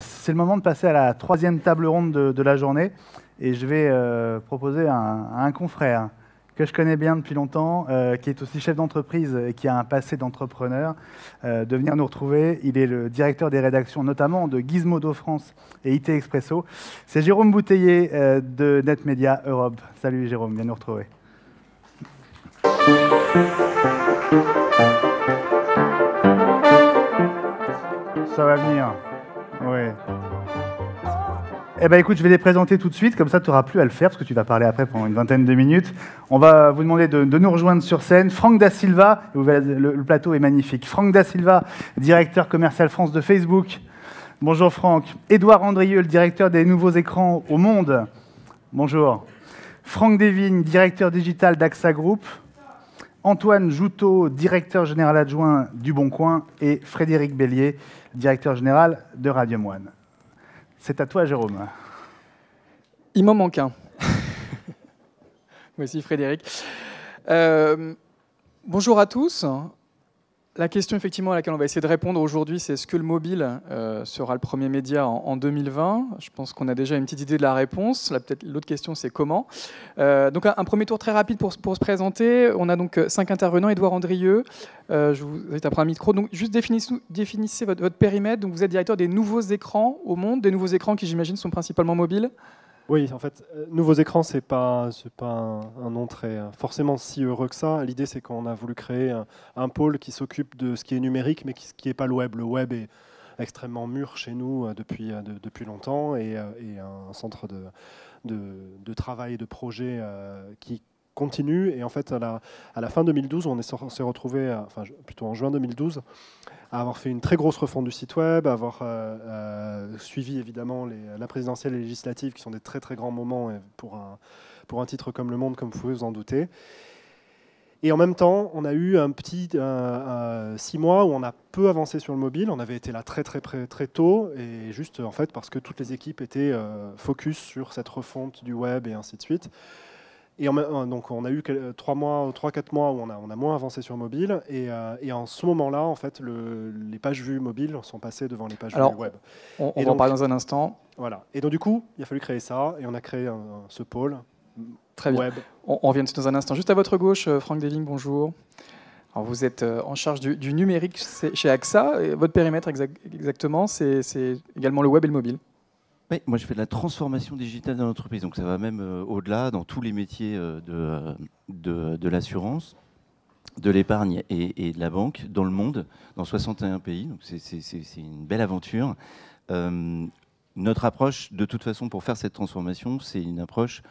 c'est le moment de passer à la troisième table ronde de la journée. Et je vais proposer à un confrère que je connais bien depuis longtemps, qui est aussi chef d'entreprise et qui a un passé d'entrepreneur, de venir nous retrouver. Il est le directeur des rédactions, notamment de Gizmodo France et IT Expresso. C'est Jérôme Bouteiller de NetMedia Europe. Salut Jérôme, viens nous retrouver. Ça va venir. Oui. Eh bien, écoute, je vais les présenter tout de suite, comme ça tu n'auras plus à le faire, parce que tu vas parler après pendant une vingtaine de minutes. On va vous demander de nous rejoindre sur scène. Franck Da Silva, le plateau est magnifique. Franck Da Silva, directeur commercial France de Facebook. Bonjour Franck. Édouard Andrieux, le directeur des nouveaux écrans au monde. Bonjour. Franck Desvignes, directeur digital d'AXA Group. Antoine Joutot, directeur général adjoint du Bon Coin. Et Frédéric Bellier, directeur général de Radium One. C'est à toi, Jérôme. Il m'en manque un. Voici Frédéric. Bonjour à tous. La question effectivement à laquelle on va essayer de répondre aujourd'hui, c'est est-ce que le mobile sera le premier média en 2020 ? Je pense qu'on a déjà une petite idée de la réponse. Peut-être l'autre question, c'est comment. Donc un premier tour très rapide pour se présenter. On a donc 5 intervenants. Édouard Andrieux, je vous invite à prendre un micro. Donc juste définissez votre périmètre. Donc vous êtes directeur des nouveaux écrans au monde, des nouveaux écrans qui j'imagine sont principalement mobiles. Oui, en fait, nouveaux écrans, c'est pas un nom très forcément si heureux que ça. L'idée, c'est qu'on a voulu créer un pôle qui s'occupe de ce qui est numérique, mais qui n'est pas le web. Le web est extrêmement mûr chez nous depuis longtemps et un centre de travail et de projet qui continue. Et en fait, à la fin 2012, on s'est retrouvé, enfin plutôt en juin 2012, à avoir fait une très grosse refonte du site web, à avoir suivi évidemment la présidentielle et législative, qui sont des très très grands moments pour un titre comme Le Monde, comme vous pouvez vous en douter. Et en même temps, on a eu un petit 6 mois où on a peu avancé sur le mobile. On avait été là très tôt, et juste en fait parce que toutes les équipes étaient focus sur cette refonte du web et ainsi de suite. Et donc on a eu 3-4 mois où on a moins avancé sur mobile, et en ce moment-là, en fait, les pages vues mobiles sont passées devant les pages vues web. On va en parler dans un instant. Voilà. Et donc du coup, il a fallu créer ça, et on a créé ce pôle Très bien. web. On revient dessus dans un instant. Juste à votre gauche, Franck Desvignes, bonjour. Alors vous êtes en charge du numérique chez AXA. Et votre périmètre exactement, c'est également le web et le mobile. Oui, moi je fais de la transformation digitale dans l'entreprise, donc ça va même au-delà, dans tous les métiers de l'assurance, de l'épargne et de la banque, dans le monde, dans 61 pays, donc c'est une belle aventure. Notre approche, de toute façon, pour faire cette transformation, c'est une approche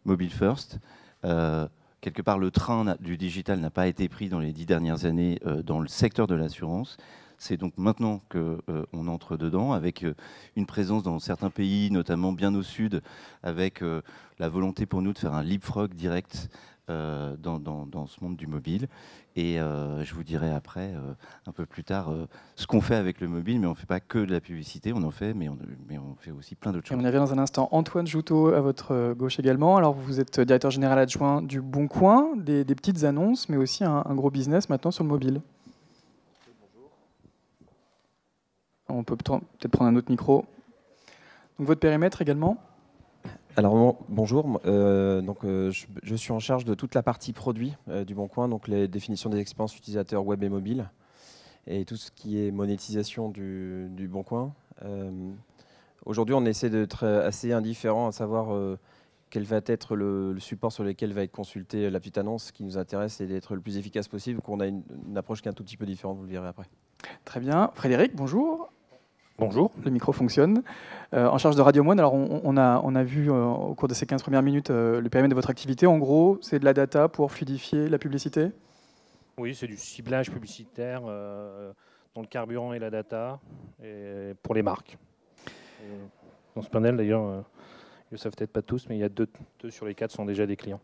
mobile first. Quelque part, le train du digital n'a pas été pris dans les 10 dernières années dans le secteur de l'assurance. C'est donc maintenant qu'on entre dedans, avec une présence dans certains pays, notamment bien au sud, avec la volonté pour nous de faire un leapfrog direct dans ce monde du mobile. Et je vous dirai après, un peu plus tard, ce qu'on fait avec le mobile, mais on ne fait pas que de la publicité, on en fait, mais on fait aussi plein d'autres choses. On y revient dans un instant. Antoine Joutot, à votre gauche également. Alors vous êtes directeur général adjoint du Bon Coin, des petites annonces, mais aussi un gros business maintenant sur le mobile. On peut peut-être prendre un autre micro. Donc votre périmètre également ? Alors bonjour, je suis en charge de toute la partie produit du Bon Coin, donc les définitions des expériences utilisateurs web et mobile, et tout ce qui est monétisation du Bon Coin. Aujourd'hui, on essaie d'être assez indifférent à savoir quel va être le support sur lequel va être consultée la petite annonce. Ce qui nous intéresse, c'est d'être le plus efficace possible, qu'on a une approche qui est un tout petit peu différente, vous le verrez après. Très bien. Frédéric, bonjour. Bonjour. Le micro fonctionne. En charge de Radium One, alors on a vu au cours de ces 15 premières minutes le périmètre de votre activité. En gros, c'est de la data pour fluidifier la publicité ? Oui, c'est du ciblage publicitaire dans le carburant et la data, et pour les marques. Dans ce panel, d'ailleurs, ils ne le savent peut-être pas tous, mais il y a 2 sur les 4 sont déjà des clients.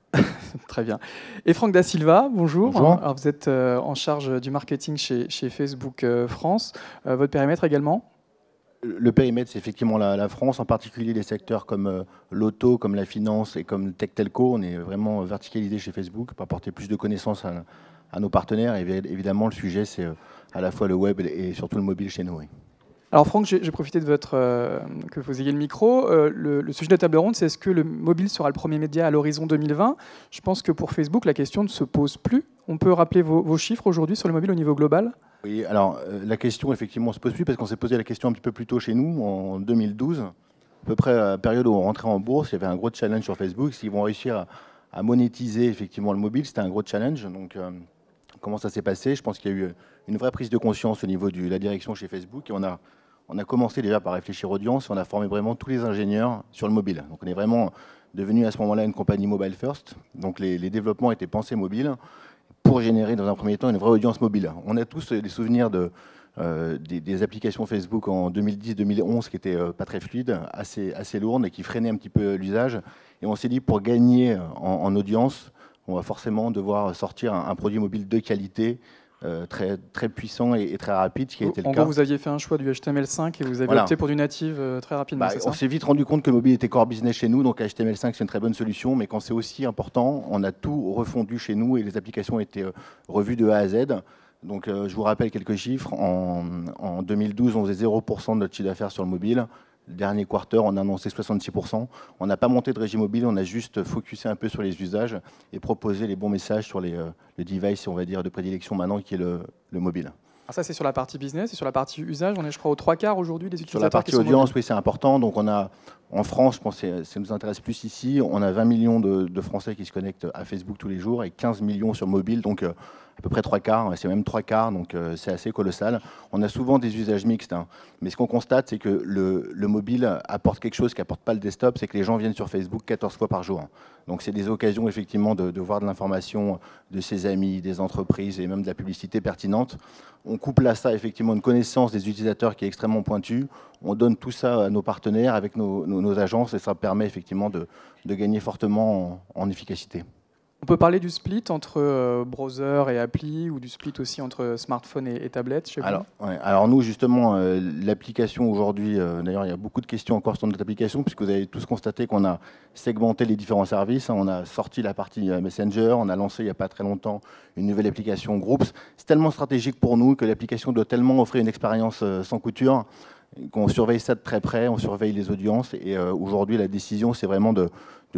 Très bien. Et Franck Da Silva, bonjour. Bonjour. Alors vous êtes en charge du marketing chez Facebook France. Votre périmètre également ? Le périmètre, c'est effectivement la France, en particulier les secteurs comme l'auto, comme la finance et comme Tech Telco. On est vraiment verticalisé chez Facebook pour apporter plus de connaissances à nos partenaires. Et évidemment, le sujet, c'est à la fois le web et surtout le mobile chez nous. Oui. Alors Franck, j'ai profité de que vous ayez le micro. Le sujet de la table ronde, c'est est-ce que le mobile sera le premier média à l'horizon 2020 ? Je pense que pour Facebook, la question ne se pose plus. On peut rappeler vos chiffres aujourd'hui sur le mobile au niveau global ? Oui, alors la question, effectivement, ne se pose plus parce qu'on s'est posé la question un petit peu plus tôt chez nous, en 2012, à peu près à la période où on rentrait en bourse. Il y avait un gros challenge sur Facebook. S'ils vont réussir à monétiser effectivement le mobile, c'était un gros challenge. Donc, comment ça s'est passé ? Je pense qu'il y a eu une vraie prise de conscience au niveau de la direction chez Facebook et on a commencé déjà par réfléchir audience et on a formé vraiment tous les ingénieurs sur le mobile. Donc on est vraiment devenu à ce moment-là une compagnie mobile first. Donc les développements étaient pensés mobile pour générer dans un premier temps une vraie audience mobile. On a tous des souvenirs des applications Facebook en 2010-2011 qui n'étaient pas très fluides, assez lourdes et qui freinaient un petit peu l'usage. Et on s'est dit pour gagner en audience, on va forcément devoir sortir un produit mobile de qualité, très, très puissant et très rapide, ce qui a été le cas. En gros, vous aviez fait un choix du HTML5 et vous avez opté pour du native très rapidement, c'est ça ? On s'est vite rendu compte que le mobile était core business chez nous, donc HTML5 c'est une très bonne solution, mais quand c'est aussi important, on a tout refondu chez nous et les applications ont été revues de A à Z. Donc je vous rappelle quelques chiffres. En 2012, on faisait 0% de notre chiffre d'affaires sur le mobile. Le dernier quarter, on a annoncé 66%. On n'a pas monté de régie mobile, on a juste focusé un peu sur les usages et proposé les bons messages sur le device, on va dire, de prédilection maintenant, qui est le mobile. Alors ça, c'est sur la partie business et sur la partie usage. On est, je crois, aux 3/4 aujourd'hui des utilisateurs. Sur la partie audience, oui, c'est important. Donc on a, en France, je pense que ça nous intéresse plus ici, on a 20 millions de Français qui se connectent à Facebook tous les jours et 15 millions sur mobile. Donc à peu près 3/4, c'est même 3/4, donc c'est assez colossal. On a souvent des usages mixtes, hein. Mais ce qu'on constate, c'est que le mobile apporte quelque chose qu'apporte pas le desktop, c'est que les gens viennent sur Facebook 14 fois par jour. Donc c'est des occasions effectivement de voir de l'information de ses amis, des entreprises et même de la publicité pertinente. On couple à ça effectivement une connaissance des utilisateurs qui est extrêmement pointue. On donne tout ça à nos partenaires avec nos agences et ça permet effectivement de gagner fortement en efficacité. On peut parler du split entre browser et appli ou du split aussi entre smartphone et tablette chez vous ? Alors nous, justement, l'application aujourd'hui, d'ailleurs, il y a beaucoup de questions encore sur notre application, puisque vous avez tous constaté qu'on a segmenté les différents services. On a sorti la partie Messenger, on a lancé il n'y a pas très longtemps une nouvelle application Groups. C'est tellement stratégique pour nous que l'application doit tellement offrir une expérience sans couture qu'on surveille ça de très près, on surveille les audiences. Et aujourd'hui, la décision, c'est vraiment de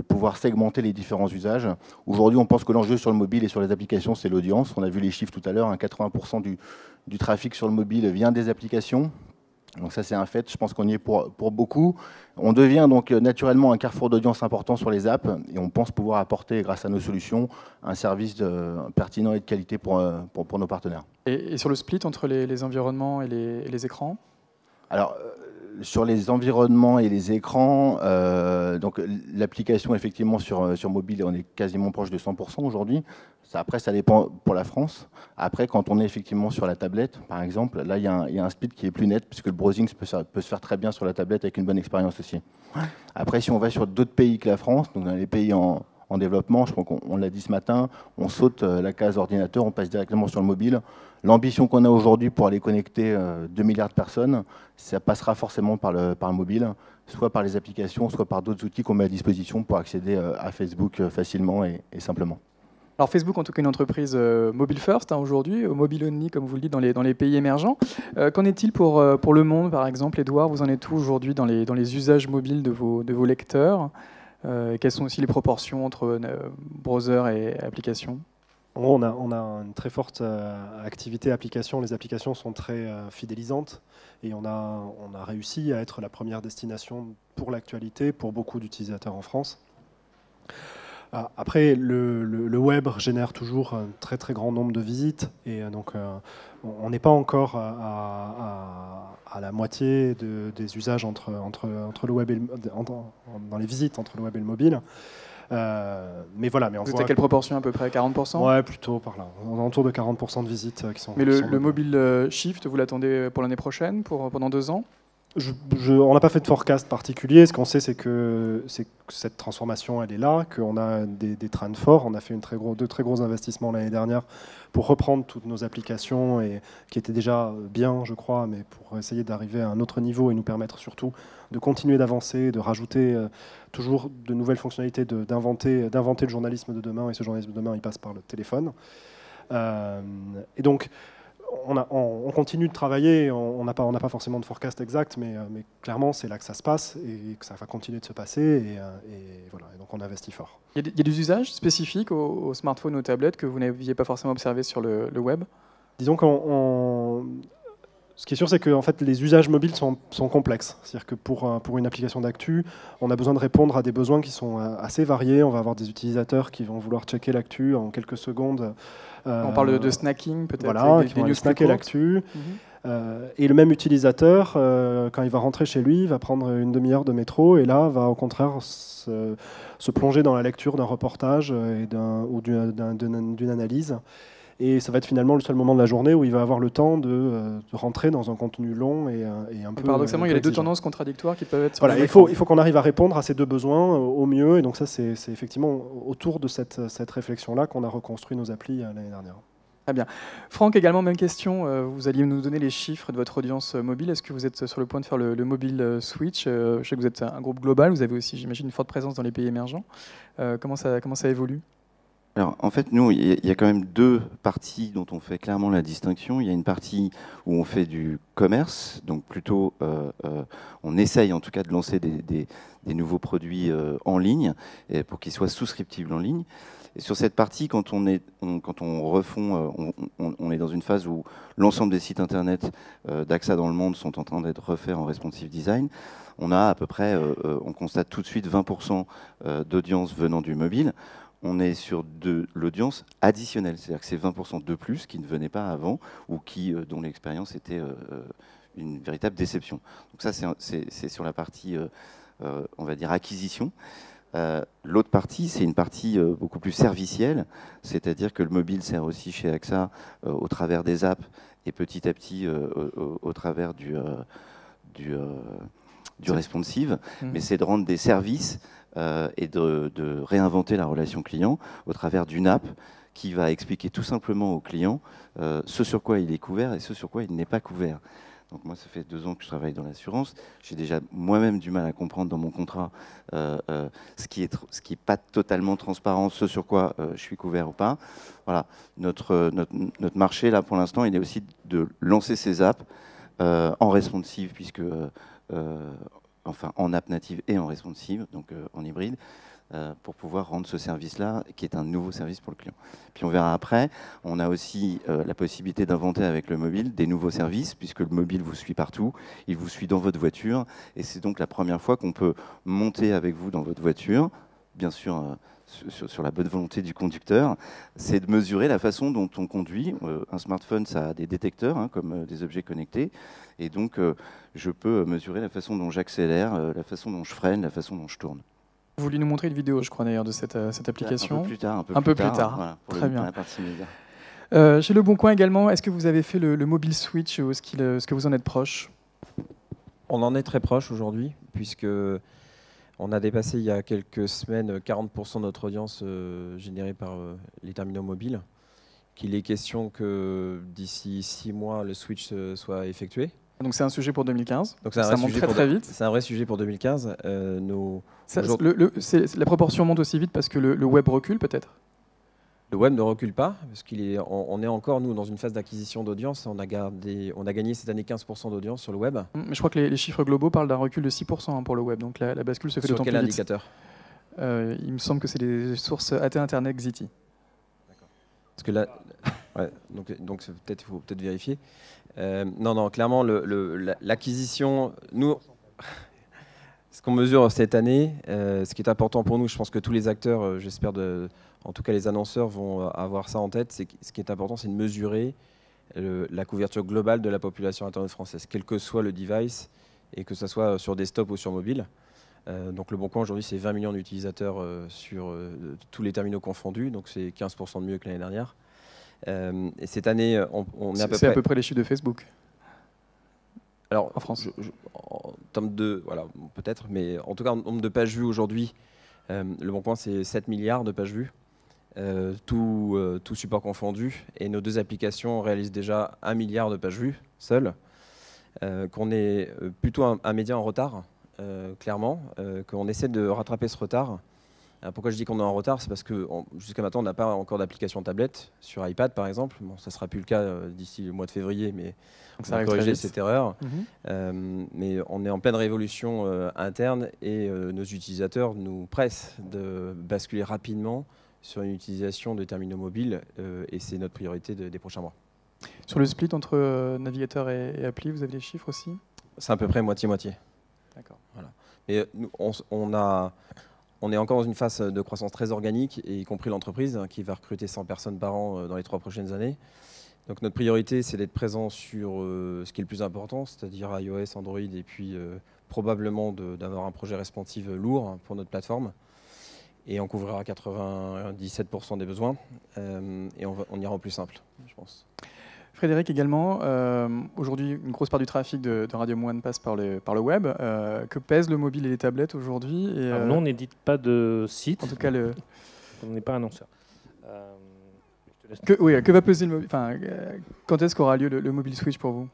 pouvoir segmenter les différents usages. Aujourd'hui, on pense que l'enjeu sur le mobile et sur les applications, c'est l'audience. On a vu les chiffres tout à l'heure, 80% du trafic sur le mobile vient des applications. Donc ça, c'est un fait. Je pense qu'on y est pour beaucoup. On devient donc naturellement un carrefour d'audience important sur les apps et on pense pouvoir apporter, grâce à nos solutions, un service pertinent et de qualité pour nos partenaires. Et sur le split entre les environnements et les écrans ? Alors, sur les environnements et les écrans, donc l'application effectivement sur mobile, on est quasiment proche de 100% aujourd'hui. Après, ça dépend pour la France. Après, quand on est effectivement sur la tablette, par exemple, là, il y a un split qui est plus net, puisque le browsing peut se faire très bien sur la tablette avec une bonne expérience aussi. Après, si on va sur d'autres pays que la France, donc dans les pays en développement, je crois qu'on l'a dit ce matin, on saute la case ordinateur, on passe directement sur le mobile. L'ambition qu'on a aujourd'hui pour aller connecter 2 milliards de personnes, ça passera forcément par le mobile, soit par les applications, soit par d'autres outils qu'on met à disposition pour accéder à Facebook facilement et simplement. Alors Facebook, en tout cas, une entreprise mobile first aujourd'hui, mobile only, comme vous le dites, dans les pays émergents. Qu'en est-il pour Le Monde, par exemple, Edouard? Vous en êtes où aujourd'hui dans les usages mobiles de vos lecteurs? Quelles sont aussi les proportions entre browser et application? On a une très forte activité application. Les applications sont très fidélisantes et on a réussi à être la première destination pour l'actualité pour beaucoup d'utilisateurs en France. Après, le web génère toujours un très très grand nombre de visites et donc on n'est pas encore à la moitié des usages entre le web et dans les visites entre le web et le mobile. Mais voilà, mais on vous êtes à quelle proportion à peu près? 40%? Ouais, plutôt par là. On est autour de 40% de visites qui sont. Mais le mobile shift, vous l'attendez pour l'année prochaine, pendant 2 ans? On n'a pas fait de forecast particulier. Ce qu'on sait, c'est que cette transformation, elle est là, qu'on a des trends forts. On a fait deux très gros investissements l'année dernière pour reprendre toutes nos applications qui étaient déjà bien, je crois, mais pour essayer d'arriver à un autre niveau et nous permettre surtout de continuer d'avancer, de rajouter toujours de nouvelles fonctionnalités, d'inventer le journalisme de demain. Et ce journalisme de demain, il passe par le téléphone. Et donc, on continue de travailler, on n'a pas forcément de forecast exact, mais clairement, c'est là que ça se passe et que ça va continuer de se passer. Et voilà, et donc on investit fort. Il y a des usages spécifiques aux smartphones, aux tablettes que vous n'aviez pas forcément observés sur le web? Disons ce qui est sûr, c'est que en fait, les usages mobiles sont complexes. C'est-à-dire que pour une application d'actu, on a besoin de répondre à des besoins qui sont assez variés. On va avoir des utilisateurs qui vont vouloir checker l'actu en quelques secondes. On parle de snacking, peut-être. Voilà, qui vont aller snacker l'actu. Et le même utilisateur, quand il va rentrer chez lui, va prendre une demi-heure de métro et là, va au contraire se plonger dans la lecture d'un reportage ou d'une analyse. Et ça va être finalement le seul moment de la journée où il va avoir le temps de rentrer dans un contenu long et un peu. Paradoxalement, il y a les deux tendances contradictoires qui peuvent être. Voilà, il faut qu'on arrive à répondre à ces deux besoins au mieux. Et donc ça, c'est effectivement autour de cette réflexion-là qu'on a reconstruit nos applis l'année dernière. Très bien. Franck, également, même question. Vous alliez nous donner les chiffres de votre audience mobile. Est-ce que vous êtes sur le point de faire le mobile switch? Je sais que vous êtes un groupe global. Vous avez aussi, j'imagine, une forte présence dans les pays émergents. Comment ça évolue? Alors, en fait, nous, il y a quand même deux parties dont on fait clairement la distinction. Il y a une partie où on fait du commerce, donc plutôt, on essaye en tout cas de lancer des nouveaux produits en ligne pour qu'ils soient souscriptibles en ligne. Et sur cette partie, quand on refond, on est dans une phase où l'ensemble des sites internet d'AXA dans le monde sont en train d'être refaits en responsive design. On a à peu près, on constate tout de suite 20% d'audience venant du mobile. On est sur de l'audience additionnelle, c'est-à-dire que c'est 20% de plus qui ne venaient pas avant ou dont l'expérience était une véritable déception. Donc ça, c'est sur la partie, on va dire, acquisition. L'autre partie, c'est une partie beaucoup plus servicielle, c'est-à-dire que le mobile sert aussi chez AXA au travers des apps et petit à petit au travers du responsive, mais c'est de rendre des services et de réinventer la relation client au travers d'une app qui va expliquer tout simplement au client ce sur quoi il est couvert et ce sur quoi il n'est pas couvert. Donc moi, ça fait 2 ans que je travaille dans l'assurance. J'ai déjà moi-même du mal à comprendre dans mon contrat ce qui est pas totalement transparent, ce sur quoi je suis couvert ou pas. Voilà, notre marché là pour l'instant, il est aussi de lancer ces apps en responsive, puisque enfin en app native et en responsive, donc en hybride, pour pouvoir rendre ce service-là, qui est un nouveau service pour le client. Puis on verra après, on a aussi la possibilité d'inventer avec le mobile des nouveaux services, puisque le mobile vous suit partout, il vous suit dans votre voiture, et c'est donc la première fois qu'on peut monter avec vous dans votre voiture, bien sûr sur la bonne volonté du conducteur, c'est de mesurer la façon dont on conduit. Un smartphone, ça a des détecteurs, comme des objets connectés, et donc je peux mesurer la façon dont j'accélère, la façon dont je freine, la façon dont je tourne. Vous vouliez nous montrer une vidéo, je crois d'ailleurs, de cette application. Un peu plus tard. Voilà, pour très bien. La partie média. Chez Le Bon Coin également, est-ce que vous avez fait le mobile switch ou est-ce que vous en êtes proche? On en est très proche aujourd'hui, puisque on a dépassé il y a quelques semaines 40% de notre audience générée par les terminaux mobiles. Qu'il est question que d'ici 6 mois, le switch soit effectué. Donc c'est un sujet pour 2015. Donc ça monte très vite. C'est un vrai sujet pour 2015. La proportion monte aussi vite parce que le web recule peut-être? Le web ne recule pas, parce on est encore, nous, dans une phase d'acquisition d'audience. On a gagné cette année 15% d'audience sur le web. Mais je crois que les chiffres globaux parlent d'un recul de 6% pour le web. Donc la bascule se fait d'autant plus vite. Sur quel indicateur? Il me semble que c'est des sources AT Internet Xiti. D'accord. Parce que là, ouais, donc il faut peut-être vérifier. Non, clairement, l'acquisition, nous, ce qu'on mesure cette année, ce qui est important pour nous, je pense que tous les acteurs, j'espère, en tout cas les annonceurs vont avoir ça en tête, c'est ce qui est important, c'est de mesurer la couverture globale de la population Internet française, quel que soit le device, et que ce soit sur desktop ou sur mobile. Donc Le Bon Coin, aujourd'hui, c'est 20 millions d'utilisateurs sur tous les terminaux confondus, donc c'est 15% de mieux que l'année dernière. Et cette année, on est à peu près les chiffres de Facebook. Alors, en France. En termes de, voilà, peut-être, mais en tout cas, en nombre de pages vues aujourd'hui, Le Bon Coin, c'est 7 milliards de pages vues, tout support confondu. Et nos 2 applications réalisent déjà 1 milliard de pages vues, seules. Qu'on est plutôt un média en retard, clairement, qu'on essaie de rattraper ce retard. Alors pourquoi je dis qu'on est en retard? C'est parce que jusqu'à maintenant, on n'a pas encore d'application tablette sur iPad, par exemple. Bon, ça ne sera plus le cas d'ici le mois de février, mais Donc on ça va arrive corriger très vite. cette erreur. Mhm. Mais on est en pleine révolution interne et nos utilisateurs nous pressent de basculer rapidement sur une utilisation de terminaux mobiles et c'est notre priorité des prochains mois. Sur le split entre navigateur et appli, vous avez les chiffres aussi? C'est à peu près moitié-moitié. D'accord. Voilà. Et nous, on est encore dans une phase de croissance très organique, et y compris l'entreprise qui va recruter 100 personnes par an dans les 3 prochaines années. Donc notre priorité, c'est d'être présent sur ce qui est le plus important, c'est-à-dire iOS, Android, et puis probablement d'avoir un projet responsive lourd pour notre plateforme. Et on couvrira 97% des besoins, et on ira au plus simple, je pense. Frédéric également, aujourd'hui une grosse part du trafic de Radium One passe par le web. Que pèsent le mobile et les tablettes aujourd'hui? Alors nous, on n'édite pas de site. En tout cas, On n'est pas annonceur. que va peser le mobile? Quand est-ce qu'aura lieu le Mobile Switch pour vous?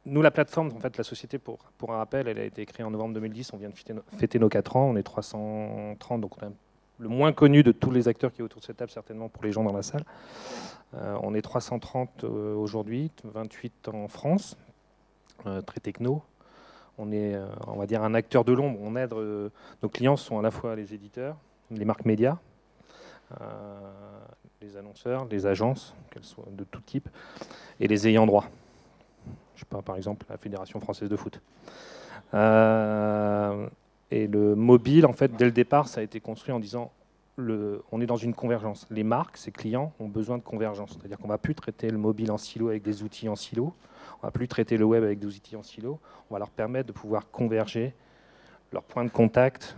Nous, la plateforme, en fait, la société, pour un rappel, elle a été créée en novembre 2010. On vient de fêter nos 4 ans. On est 330, donc on est le moins connu de tous les acteurs qui est autour de cette table, certainement pour les gens dans la salle. On est 330 aujourd'hui, 28 en France, très techno. On est, on va dire, un acteur de l'ombre. On aide, nos clients sont à la fois les éditeurs, les marques médias, les annonceurs, les agences, qu'elles soient de tout type, et les ayants droit. Je sais pas, par exemple, la Fédération française de foot. Et le mobile, en fait, dès le départ, ça a été construit en disant on est dans une convergence. Les marques, ces clients, ont besoin de convergence. C'est-à-dire qu'on ne va plus traiter le mobile en silo avec des outils en silo. On ne va plus traiter le web avec des outils en silo. On va leur permettre de pouvoir converger leurs points de contact,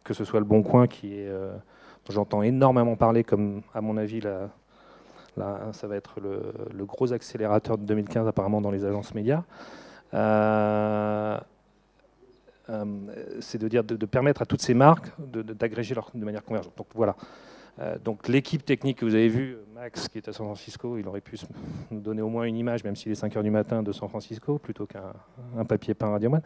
que ce soit le Bon Coin, qui est, dont j'entends énormément parler, comme à mon avis, ça va être le gros accélérateur de 2015 apparemment dans les agences médias. C'est de permettre à toutes ces marques d'agréger de manière convergente. Donc voilà. Donc l'équipe technique que vous avez vue, Max qui est à San Francisco, il aurait pu nous donner au moins une image, même s'il est 5h du matin, de San Francisco, plutôt qu'un papier peint Radium One.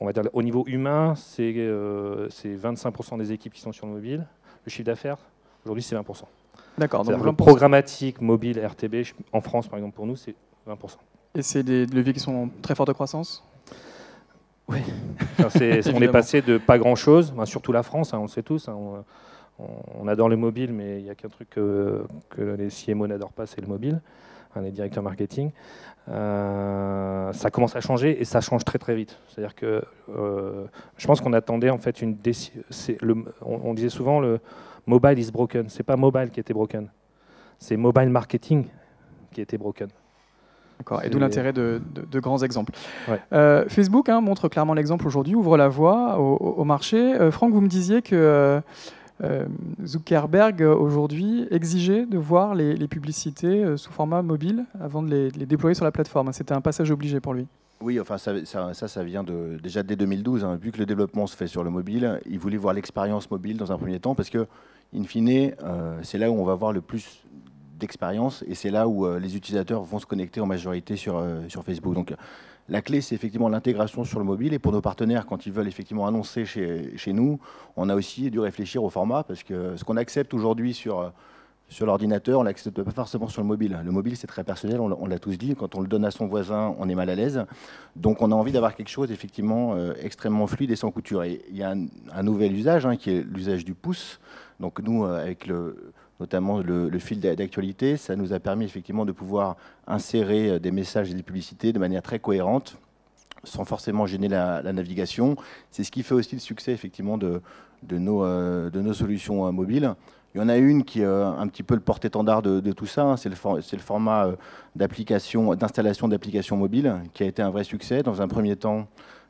On va dire au niveau humain, c'est 25% des équipes qui sont sur le mobile. Le chiffre d'affaires, aujourd'hui, c'est 20%. D'accord. Donc le programmatique, mobile, RTB, en France, par exemple, pour nous, c'est 20%. Et c'est des leviers qui sont en très forte croissance? Oui. On est passé de pas grand-chose, surtout la France, on le sait tous. On adore le mobile, mais il n'y a qu'un truc que les CMO n'adorent pas, c'est le mobile, les directeurs marketing. Ça commence à changer et ça change très très vite. C'est-à-dire que je pense qu'on attendait en fait une décision. On disait souvent le mobile is broken. C'est pas mobile qui était broken, c'est mobile marketing qui était broken. D'accord. Et d'où l'intérêt de grands exemples. Ouais. Facebook montre clairement l'exemple aujourd'hui, ouvre la voie au marché. Franck, vous me disiez que Zuckerberg aujourd'hui exigeait de voir les publicités sous format mobile avant de les déployer sur la plateforme. C'était un passage obligé pour lui. Oui, enfin ça vient déjà dès 2012. Vu que le développement se fait sur le mobile, il voulait voir l'expérience mobile dans un premier temps parce que, in fine, c'est là où on va voir le plus d'expérience et c'est là où les utilisateurs vont se connecter en majorité sur Facebook. Donc la clé, c'est effectivement l'intégration sur le mobile et pour nos partenaires, quand ils veulent effectivement annoncer chez nous, on a aussi dû réfléchir au format parce que ce qu'on accepte aujourd'hui sur l'ordinateur, on ne l'accepte pas forcément sur le mobile. Le mobile, c'est très personnel, on l'a tous dit. Quand on le donne à son voisin, on est mal à l'aise. Donc, on a envie d'avoir quelque chose, effectivement, extrêmement fluide et sans couture. Et il y a un nouvel usage, qui est l'usage du pouce. Donc, nous, avec notamment le fil d'actualité, ça nous a permis, effectivement, de pouvoir insérer des messages et des publicités de manière très cohérente, sans forcément gêner la navigation. C'est ce qui fait aussi le succès, effectivement, de nos solutions mobiles. Il y en a une qui est un petit peu le porte-étendard de tout ça, c'est le format d'installation d'applications mobiles qui a été un vrai succès. Dans un premier temps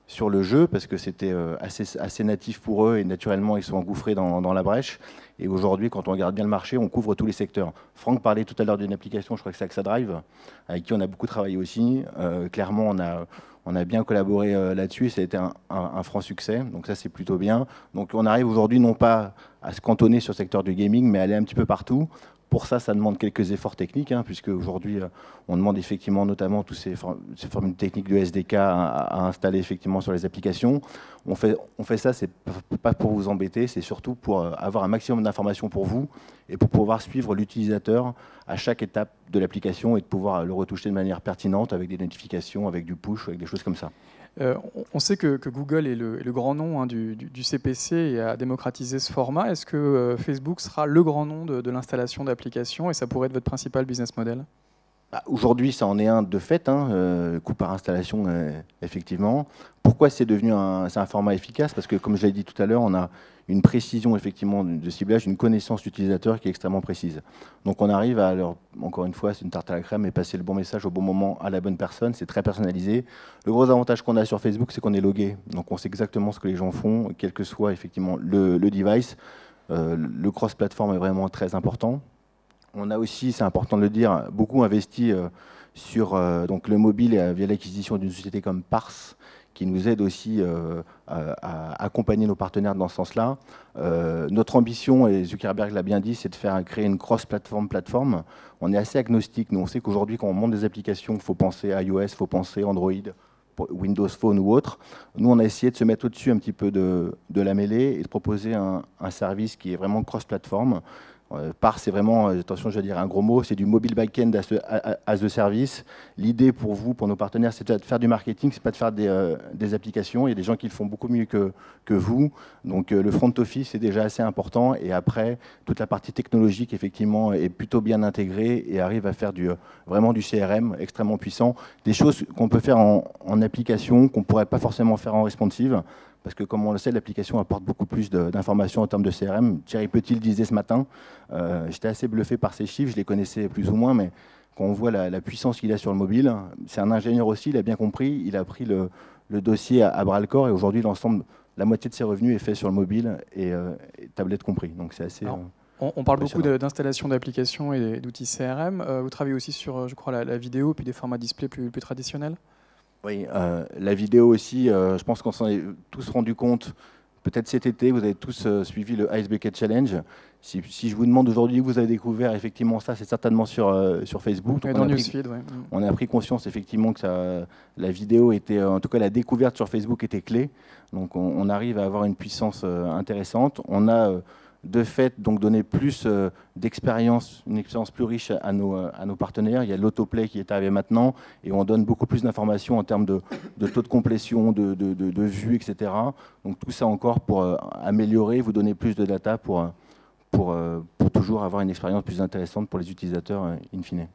sur le jeu, parce que c'était assez natif pour eux et naturellement ils sont engouffrés dans la brèche. Et aujourd'hui, quand on regarde bien le marché, on couvre tous les secteurs. Franck parlait tout à l'heure d'une application, je crois que c'est AXA Drive, avec qui on a beaucoup travaillé aussi. Clairement, on a bien collaboré là-dessus et ça a été un franc succès. Donc ça, c'est plutôt bien. Donc on arrive aujourd'hui non pas à se cantonner sur le secteur du gaming, mais à aller un petit peu partout Pour ça, ça demande quelques efforts techniques, hein, puisque aujourd'hui, on demande effectivement notamment toutes ces formules techniques de SDK à installer effectivement sur les applications. On fait ça, c'est pas pour vous embêter, c'est surtout pour avoir un maximum d'informations pour vous et pour pouvoir suivre l'utilisateur à chaque étape de l'application et de pouvoir le retoucher de manière pertinente avec des notifications, avec du push, avec des choses comme ça. On sait que Google est le grand nom, hein, du CPC et a démocratisé ce format. Est-ce que Facebook sera le grand nom de l'installation d'applications et ça pourrait être votre principal business model? Aujourd'hui, ça en est un de fait, hein, coût par installation, effectivement. Pourquoi c'est devenu un format efficace? Parce que, comme je l'ai dit tout à l'heure, on a une précision effectivement de ciblage, une connaissance utilisateur qui est extrêmement précise. Donc on arrive à leur, encore une fois, c'est une tarte à la crème, et passer le bon message au bon moment à la bonne personne. C'est très personnalisé. Le gros avantage qu'on a sur Facebook, c'est qu'on est logué. Donc on sait exactement ce que les gens font, quel que soit effectivement le device. Le cross-platform est vraiment très important. On a aussi, c'est important de le dire, beaucoup investi sur donc le mobile via l'acquisition d'une société comme Parse, qui nous aide aussi à accompagner nos partenaires dans ce sens-là. Notre ambition, et Zuckerberg l'a bien dit, c'est de créer une cross-plateforme. On est assez agnostique. Nous, on sait qu'aujourd'hui, quand on monte des applications, il faut penser iOS, il faut penser Android, Windows Phone ou autre. Nous, on a essayé de se mettre au-dessus un petit peu de la mêlée et de proposer un service qui est vraiment cross-plateforme. Par, c'est vraiment, attention, je vais dire un gros mot, c'est du mobile back-end as a service. L'idée pour vous, pour nos partenaires, c'est de faire du marketing, c'est pas de faire des applications. Il y a des gens qui le font beaucoup mieux que vous. Donc le front office est déjà assez important. Et après, toute la partie technologique, effectivement, est plutôt bien intégrée et arrive à faire vraiment du CRM extrêmement puissant. Des choses qu'on peut faire en application, qu'on ne pourrait pas forcément faire en responsive. Parce que, comme on le sait, l'application apporte beaucoup plus d'informations en termes de CRM. Thierry Petit le disait ce matin. J'étais assez bluffé par ces chiffres, je les connaissais plus ou moins, mais quand on voit la puissance qu'il a sur le mobile, c'est un ingénieur aussi, il a bien compris, il a pris le dossier à bras-le-corps, et aujourd'hui, la moitié de ses revenus est fait sur le mobile, et tablette compris. Donc c'est assez... On parle beaucoup d'installation d'applications et d'outils CRM. Vous travaillez aussi sur, je crois, la vidéo, puis des formats display plus traditionnels? Oui, la vidéo aussi, je pense qu'on s'en est tous rendu compte. Peut-être cet été, vous avez tous suivi le Ice Bucket Challenge. Si je vous demande aujourd'hui où vous avez découvert effectivement ça, c'est certainement sur Facebook. Et dans le newsfeed, oui. On a pris conscience effectivement que la vidéo était, en tout cas la découverte sur Facebook était clé. Donc on arrive à avoir une puissance intéressante. On a de fait donc donner plus d'expérience, une expérience plus riche à nos partenaires. Il y a l'autoplay qui est arrivé maintenant et on donne beaucoup plus d'informations en termes de taux de complétion, de vues, etc. Donc tout ça encore pour améliorer, vous donner plus de data pour toujours avoir une expérience plus intéressante pour les utilisateurs in fine.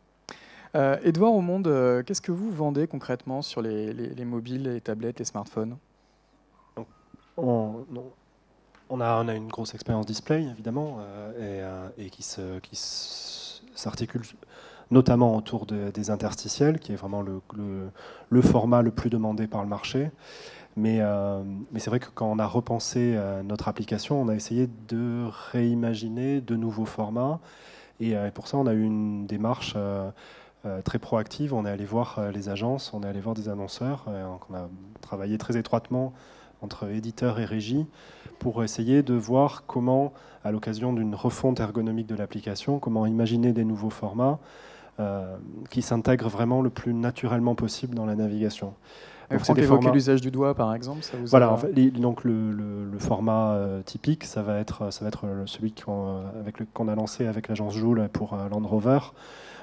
Edouard Aumonde, qu'est-ce que vous vendez concrètement sur les mobiles, les tablettes, les smartphones? On a une grosse expérience display, évidemment, et qui s'articule notamment autour des interstitiels, qui est vraiment le format le plus demandé par le marché. Mais c'est vrai que quand on a repensé notre application, on a essayé de réimaginer de nouveaux formats. Et pour ça, on a eu une démarche très proactive. On est allé voir les agences, on est allé voir des annonceurs. On a travaillé très étroitement entre éditeurs et régie pour essayer de voir comment, à l'occasion d'une refonte ergonomique de l'application, comment imaginer des nouveaux formats qui s'intègrent vraiment le plus naturellement possible dans la navigation. Franck évoquait l'usage du doigt, par exemple. Ça vous voilà, en fait, donc le format typique, ça va être celui qu'on a lancé avec l'agence Joule pour Land Rover,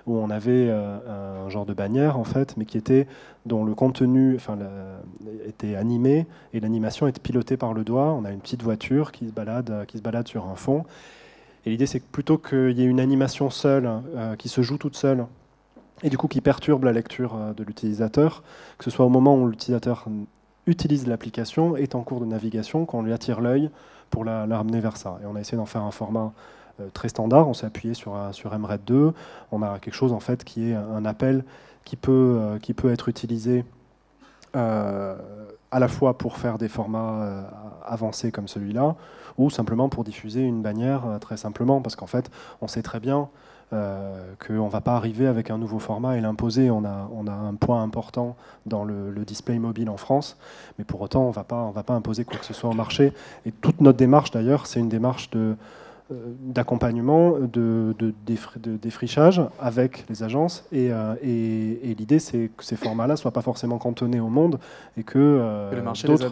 où on avait un genre de bannière, en fait, mais dont le contenu était animé, et l'animation est pilotée par le doigt. On a une petite voiture qui se balade sur un fond. Et l'idée, c'est que plutôt qu'il y ait une animation seule, qui se joue toute seule, et du coup qui perturbe la lecture de l'utilisateur, que ce soit au moment où l'utilisateur utilise l'application, est en cours de navigation, qu'on lui attire l'œil pour la ramener vers ça. Et on a essayé d'en faire un format très standard. On s'est appuyé sur MRED 2. On a quelque chose en fait qui est un appel qui peut être utilisé à la fois pour faire des formats avancés comme celui-là, ou simplement pour diffuser une bannière très simplement, parce qu'en fait, on sait très bien qu'on ne va pas arriver avec un nouveau format et l'imposer. On a un point important dans le display mobile en France, mais pour autant, on va pas imposer quoi que ce soit au marché. Et toute notre démarche, d'ailleurs, c'est une démarche d'accompagnement, de défrichage avec les agences. Et l'idée, c'est que ces formats-là ne soient pas forcément cantonnés au monde et que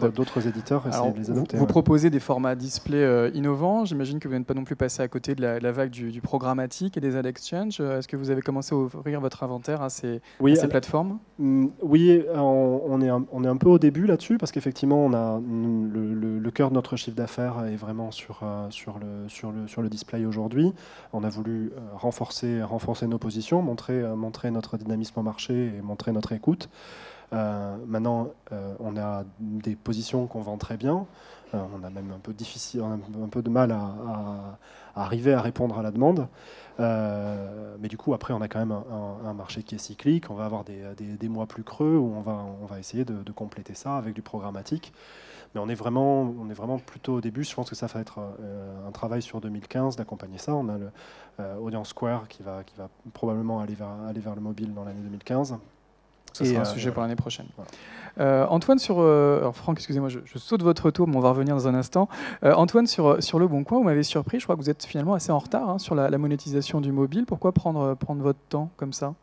d'autres éditeurs essaient de les adopter. Vous proposez des formats display innovants. J'imagine que vous n'êtes pas non plus passé à côté de la vague du programmatique et des ad exchange. Est-ce que vous avez commencé à ouvrir votre inventaire à ces plateformes? Oui, on est un peu au début là-dessus, parce qu'effectivement, on a le cœur de notre chiffre d'affaires est vraiment sur le display aujourd'hui. On a voulu renforcer nos positions, montrer notre dynamisme en marché et montrer notre écoute. Maintenant, on a des positions qu'on vend très bien. On a même un peu de mal à arriver à répondre à la demande. Mais du coup, après, on a quand même un marché qui est cyclique. On va avoir des mois plus creux où on va essayer de compléter ça avec du programmatique. Mais on est vraiment plutôt au début. Je pense que ça va être un travail sur 2015 d'accompagner ça. On a le Audience Square qui va probablement aller vers le mobile dans l'année 2015. Ce sera un sujet pour l'année prochaine. Voilà. Antoine, alors Franck, excusez-moi, je saute votre tour, mais on va revenir dans un instant. Antoine, sur Le Bon Coin, vous m'avez surpris. Je crois que vous êtes finalement assez en retard sur la monétisation du mobile. Pourquoi prendre votre temps comme ça?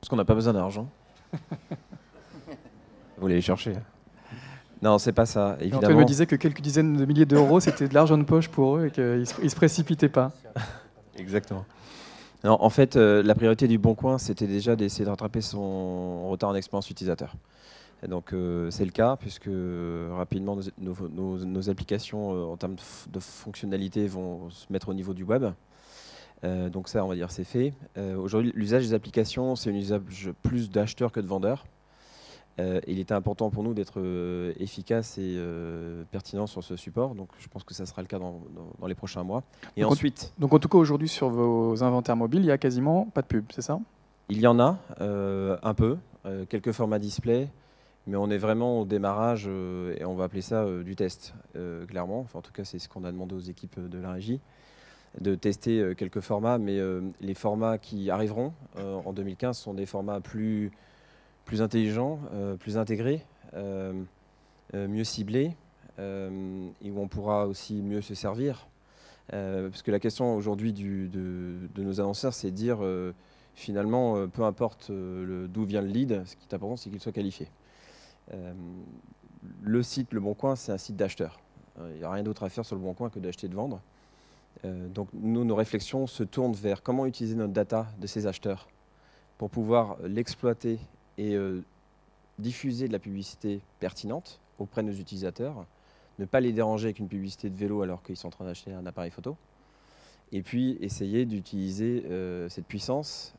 Parce qu'on n'a pas besoin d'argent. Vous voulez les chercher? Non, c'est pas ça, évidemment. Antoine me disait que quelques dizaines de milliers d'euros, c'était de l'argent de poche pour eux et qu'ils ne se précipitaient pas. Exactement. Non, en fait, la priorité du Bon Coin, c'était déjà d'essayer de rattraper son retard en expérience utilisateur. Et donc, c'est le cas, puisque rapidement, nos applications en termes de fonctionnalité vont se mettre au niveau du web. Donc ça, on va dire, c'est fait. Aujourd'hui, l'usage des applications, c'est un usage plus d'acheteurs que de vendeurs. Il était important pour nous d'être efficace et pertinent sur ce support, donc je pense que ça sera le cas dans les prochains mois. Et donc, ensuite, donc en tout cas aujourd'hui sur vos inventaires mobiles, il n'y a quasiment pas de pub, c'est ça? Il y en a un peu, quelques formats display, mais on est vraiment au démarrage et on va appeler ça du test, clairement. Enfin, en tout cas, c'est ce qu'on a demandé aux équipes de la régie, de tester quelques formats, mais les formats qui arriveront en 2015 sont des formats plus intelligents, plus intégrés, mieux ciblés, et où on pourra aussi mieux se servir. Parce que la question aujourd'hui de nos annonceurs, c'est de dire finalement, peu importe d'où vient le lead, ce qui est important, c'est qu'il soit qualifié. Le site Le Bon Coin, c'est un site d'acheteur. Il n'y a rien d'autre à faire sur Le Bon Coin que d'acheter et de vendre. Donc nous, nos réflexions se tournent vers comment utiliser notre data de ces acheteurs pour pouvoir l'exploiter et diffuser de la publicité pertinente auprès de nos utilisateurs, ne pas les déranger avec une publicité de vélo alors qu'ils sont en train d'acheter un appareil photo, et puis essayer d'utiliser cette puissance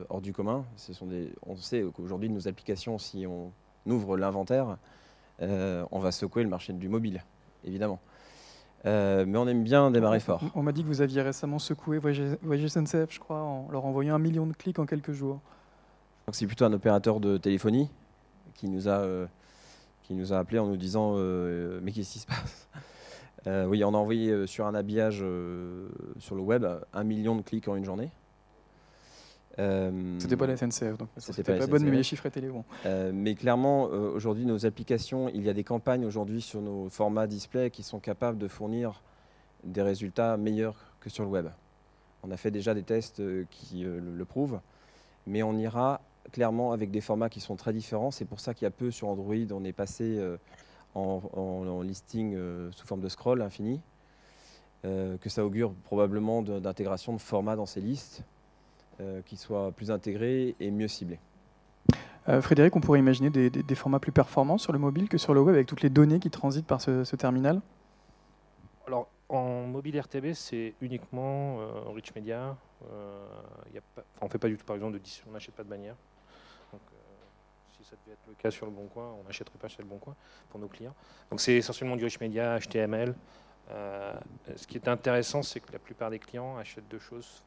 hors du commun. On sait qu'aujourd'hui, nos applications, si on ouvre l'inventaire, on va secouer le marché du mobile, évidemment. Mais on aime bien démarrer fort. On m'a dit que vous aviez récemment secoué Voyager SNCF, je crois, en leur envoyant 1 million de clics en quelques jours. C'est plutôt un opérateur de téléphonie qui nous a appelé en nous disant mais qu'est-ce qui se passe? Oui, on a envoyé sur un habillage sur le web 1 million de clics en une journée. C'était pas la SNCF, donc c'était pas SNCF. Bonne, mais les chiffres étaient les bons. Mais clairement, aujourd'hui, nos applications, il y a des campagnes aujourd'hui sur nos formats display qui sont capables de fournir des résultats meilleurs que sur le web. On a fait déjà des tests qui le prouvent, mais on ira clairement avec des formats qui sont très différents. C'est pour ça qu'il y a peu sur Android, on est passé en listing sous forme de scroll infini, que ça augure probablement d'intégration de formats dans ces listes qui soient plus intégrés et mieux ciblés. Frédéric, on pourrait imaginer des formats plus performants sur le mobile que sur le web avec toutes les données qui transitent par ce terminal? Alors, en mobile RTB, c'est uniquement Rich Media. On ne fait pas du tout, par exemple, on n'achète pas de bannière. Donc, si ça devait être le cas sur Le Bon Coin, on n'achèterait pas chez Le Bon Coin pour nos clients. Donc, c'est essentiellement du Rich Media, HTML. Ce qui est intéressant, c'est que la plupart des clients achètent deux choses.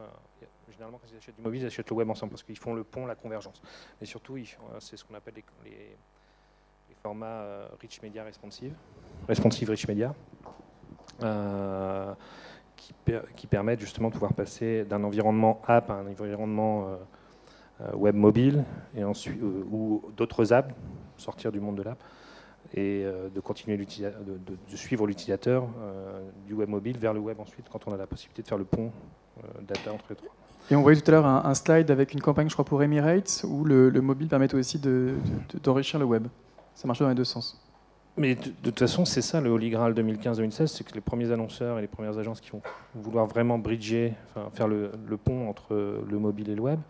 Généralement, quand ils achètent du mobile, ils achètent le web ensemble parce qu'ils font le pont, la convergence. Mais surtout, c'est ce qu'on appelle les formats Rich Media Responsive Rich Media, qui permettent justement de pouvoir passer d'un environnement app à un environnement web mobile et ensuite, ou d'autres apps, sortir du monde de l'app, et de continuer de suivre l'utilisateur du web mobile vers le web ensuite, quand on a la possibilité de faire le pont data entre les trois. Et on voyait tout à l'heure un slide avec une campagne, je crois, pour Emirates, où le mobile permet aussi d'enrichir le web. Ça marche dans les deux sens. Mais de toute façon, c'est ça le Holy Grail 2015-2016, c'est que les premiers annonceurs et les premières agences qui vont vouloir vraiment bridger, enfin, faire le pont entre le mobile et le web,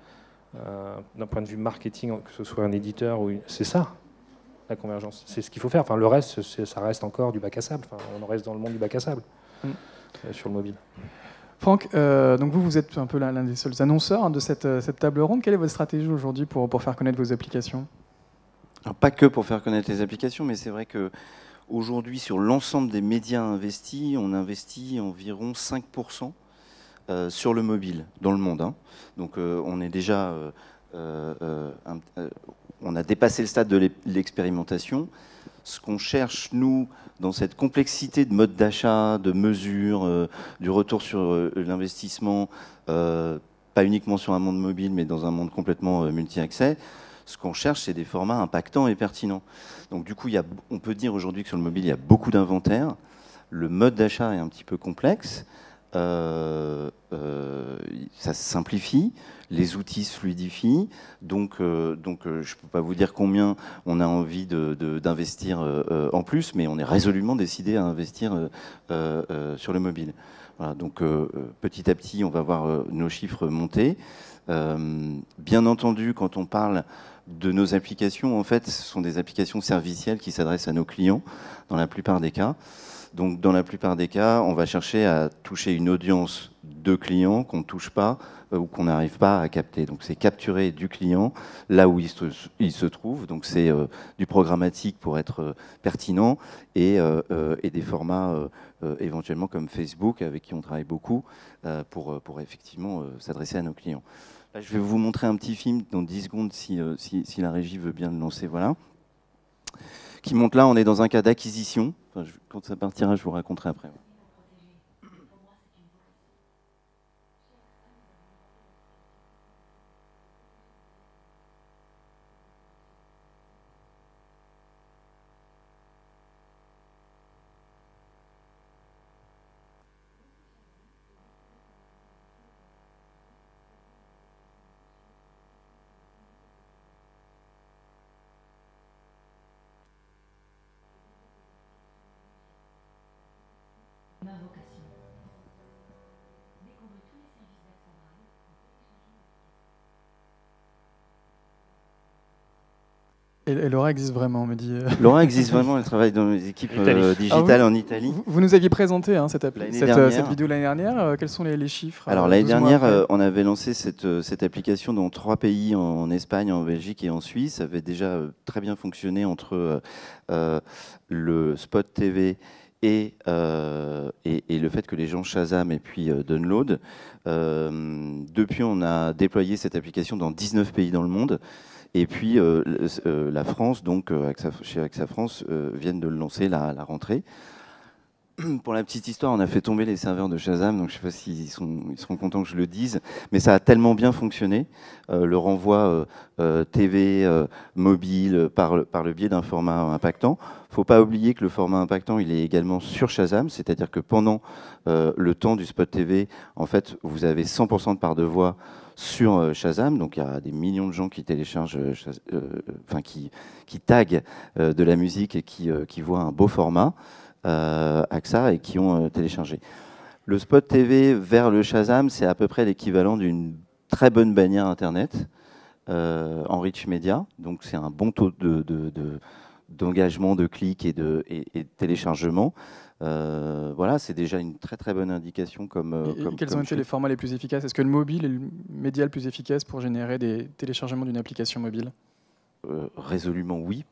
d'un point de vue marketing, que ce soit un éditeur ou c'est ça, la convergence. C'est ce qu'il faut faire. Enfin, le reste, ça reste encore du bac à sable. Enfin, on en reste dans le monde du bac à sable sur le mobile. Franck, donc vous êtes un peu l'un des seuls annonceurs de cette table ronde. Quelle est votre stratégie aujourd'hui pour faire connaître vos applications ? Alors, pas que pour faire connaître les applications, mais c'est vrai qu'aujourd'hui, sur l'ensemble des médias investis, on investit environ 5% sur le mobile dans le monde. Hein. Donc on est déjà, on a dépassé le stade de l'expérimentation. Ce qu'on cherche, nous, dans cette complexité de mode d'achat, de mesures, du retour sur l'investissement, pas uniquement sur un monde mobile, mais dans un monde complètement multi-accès, ce qu'on cherche, c'est des formats impactants et pertinents. Donc du coup, on peut dire aujourd'hui que sur le mobile, il y a beaucoup d'inventaire. Le mode d'achat est un petit peu complexe. Ça se simplifie, les outils se fluidifient, donc je ne peux pas vous dire combien on a envie d'investir en plus, mais on est résolument décidé à investir sur le mobile. Voilà, donc petit à petit, on va voir nos chiffres monter. Bien entendu, quand on parle de nos applications, en fait, ce sont des applications servicielles qui s'adressent à nos clients, dans la plupart des cas. Donc, dans la plupart des cas, on va chercher à toucher une audience de clients qu'on ne touche pas ou qu'on n'arrive pas à capter. Donc, c'est capturer du client là où il se trouve. Donc, c'est du programmatique pour être pertinent et des formats éventuellement comme Facebook, avec qui on travaille beaucoup, pour effectivement s'adresser à nos clients. Là, je vais vous montrer un petit film dans 10 secondes si la régie veut bien le lancer. Voilà. Qui montre là, on est dans un cas d'acquisition. Enfin, quand ça partira, je vous raconterai après. Et Laura existe vraiment, on me dit. Laura existe vraiment, elle travaille dans les équipes digitales en Italie. Vous nous aviez présenté cette vidéo l'année dernière. Quels sont les chiffres? Alors l'année dernière, on avait lancé cette application dans 3 pays, en Espagne, en Belgique et en Suisse. Ça avait déjà très bien fonctionné entre le spot TV et le fait que les gens Shazam et puis download. Depuis, on a déployé cette application dans 19 pays dans le monde. Et puis la France, donc chez AXA France, viennent de le lancer la rentrée. Pour la petite histoire, on a fait tomber les serveurs de Shazam, donc je ne sais pas s'ils seront contents que je le dise, mais ça a tellement bien fonctionné, le renvoi TV, mobile, par le biais d'un format impactant. Il ne faut pas oublier que le format impactant, il est également sur Shazam, c'est-à-dire que pendant le temps du spot TV, en fait, vous avez 100% de part de voix sur Shazam, donc il y a des millions de gens qui téléchargent, qui taguent de la musique et qui voient un beau format AXA et qui ont téléchargé. Le spot TV vers le Shazam, c'est à peu près l'équivalent d'une très bonne bannière Internet en rich media, donc c'est un bon taux d'engagement, de clics et de téléchargement. Voilà, c'est déjà une très très bonne indication. Quels ont été les formats les plus efficaces? Est-ce que le mobile est le média le plus efficace pour générer des téléchargements d'une application mobile? Résolument oui,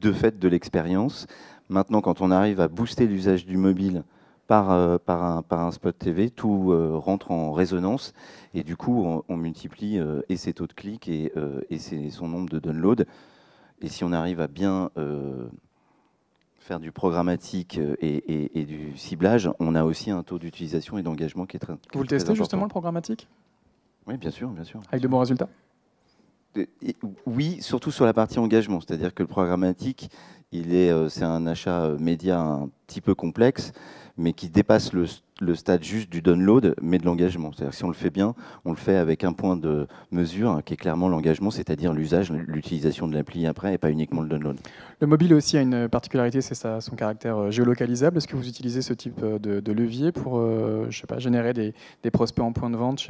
de fait de l'expérience. Maintenant, quand on arrive à booster l'usage du mobile par un spot TV, tout rentre en résonance et du coup on multiplie et ses taux de clics et son nombre de downloads. Et si on arrive à bien faire du programmatique et du ciblage, on a aussi un taux d'utilisation et d'engagement qui est très important. Vous le testez justement, le programmatique? Oui, bien sûr, bien sûr. Avec de bons résultats? Oui, surtout sur la partie engagement, c'est-à-dire que le programmatique, c'est un achat média un petit peu complexe, mais qui dépasse le stade juste du download, mais de l'engagement. C'est-à-dire que si on le fait bien, on le fait avec un point de mesure qui est clairement l'engagement, c'est-à-dire l'usage, l'utilisation de l'appli après, et pas uniquement le download. Le mobile aussi a une particularité, c'est son caractère géolocalisable. Est-ce que vous utilisez ce type de levier pour je sais pas, générer des prospects en point de vente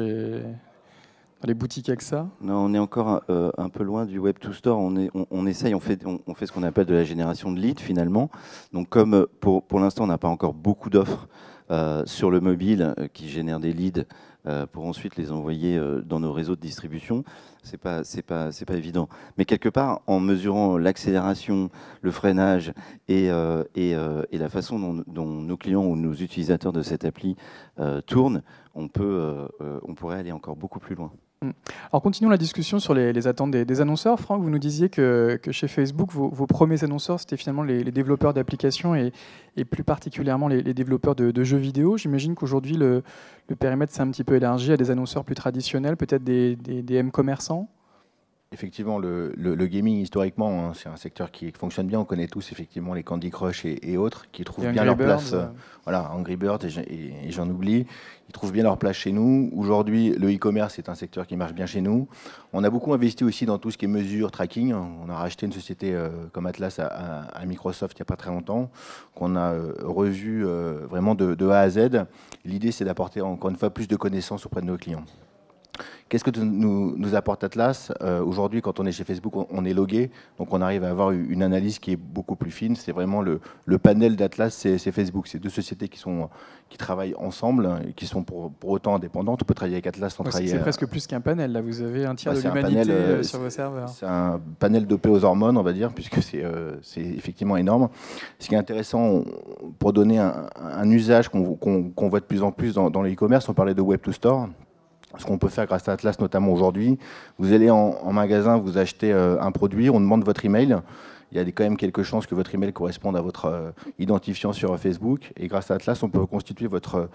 dans les boutiques avec ça? Non, on est encore un peu loin du Web to Store. On essaye, on fait ce qu'on appelle de la génération de leads finalement. Donc comme pour l'instant on n'a pas encore beaucoup d'offres sur le mobile qui génèrent des leads pour ensuite les envoyer dans nos réseaux de distribution, c'est pas évident. Mais quelque part, en mesurant l'accélération, le freinage et la façon dont nos clients ou nos utilisateurs de cette appli tournent, on pourrait aller encore beaucoup plus loin. Alors continuons la discussion sur les attentes des annonceurs. Franck, vous nous disiez que chez Facebook, vos premiers annonceurs, c'était finalement les développeurs d'applications et plus particulièrement les développeurs de jeux vidéo. J'imagine qu'aujourd'hui, le périmètre s'est un petit peu élargi à des annonceurs plus traditionnels, peut-être des M-commerçants. Effectivement, le gaming, historiquement, hein, c'est un secteur qui fonctionne bien. On connaît tous effectivement les Candy Crush et autres qui trouvent bien leur place. Voilà, Angry Birds et j'en oublie. Ils trouvent bien leur place chez nous. Aujourd'hui, le e-commerce est un secteur qui marche bien chez nous. On a beaucoup investi aussi dans tout ce qui est mesure, tracking. On a racheté une société comme Atlas à Microsoft il n'y a pas très longtemps, qu'on a revu vraiment de A à Z. L'idée, c'est d'apporter encore une fois plus de connaissances auprès de nos clients. Qu'est-ce que nous apporte Atlas? Aujourd'hui, quand on est chez Facebook, on est logué, donc on arrive à avoir une analyse qui est beaucoup plus fine. C'est vraiment le panel d'Atlas, c'est Facebook. C'est deux sociétés qui travaillent ensemble et qui sont pour autant indépendantes. On peut travailler avec Atlas sans travailler... C'est presque plus qu'un panel, là. Vous avez un tiers de l'humanité sur vos serveurs. C'est un panel dopé aux hormones, on va dire, puisque c'est effectivement énorme. Ce qui est intéressant, pour donner un usage qu'on voit de plus en plus dans le e-commerce, on parlait de Web to Store. Ce qu'on peut faire grâce à Atlas, notamment aujourd'hui, vous allez en magasin, vous achetez un produit, on demande votre email. Il y a quand même quelques chances que votre email corresponde à votre identifiant sur Facebook. Et grâce à Atlas, on peut reconstituer votre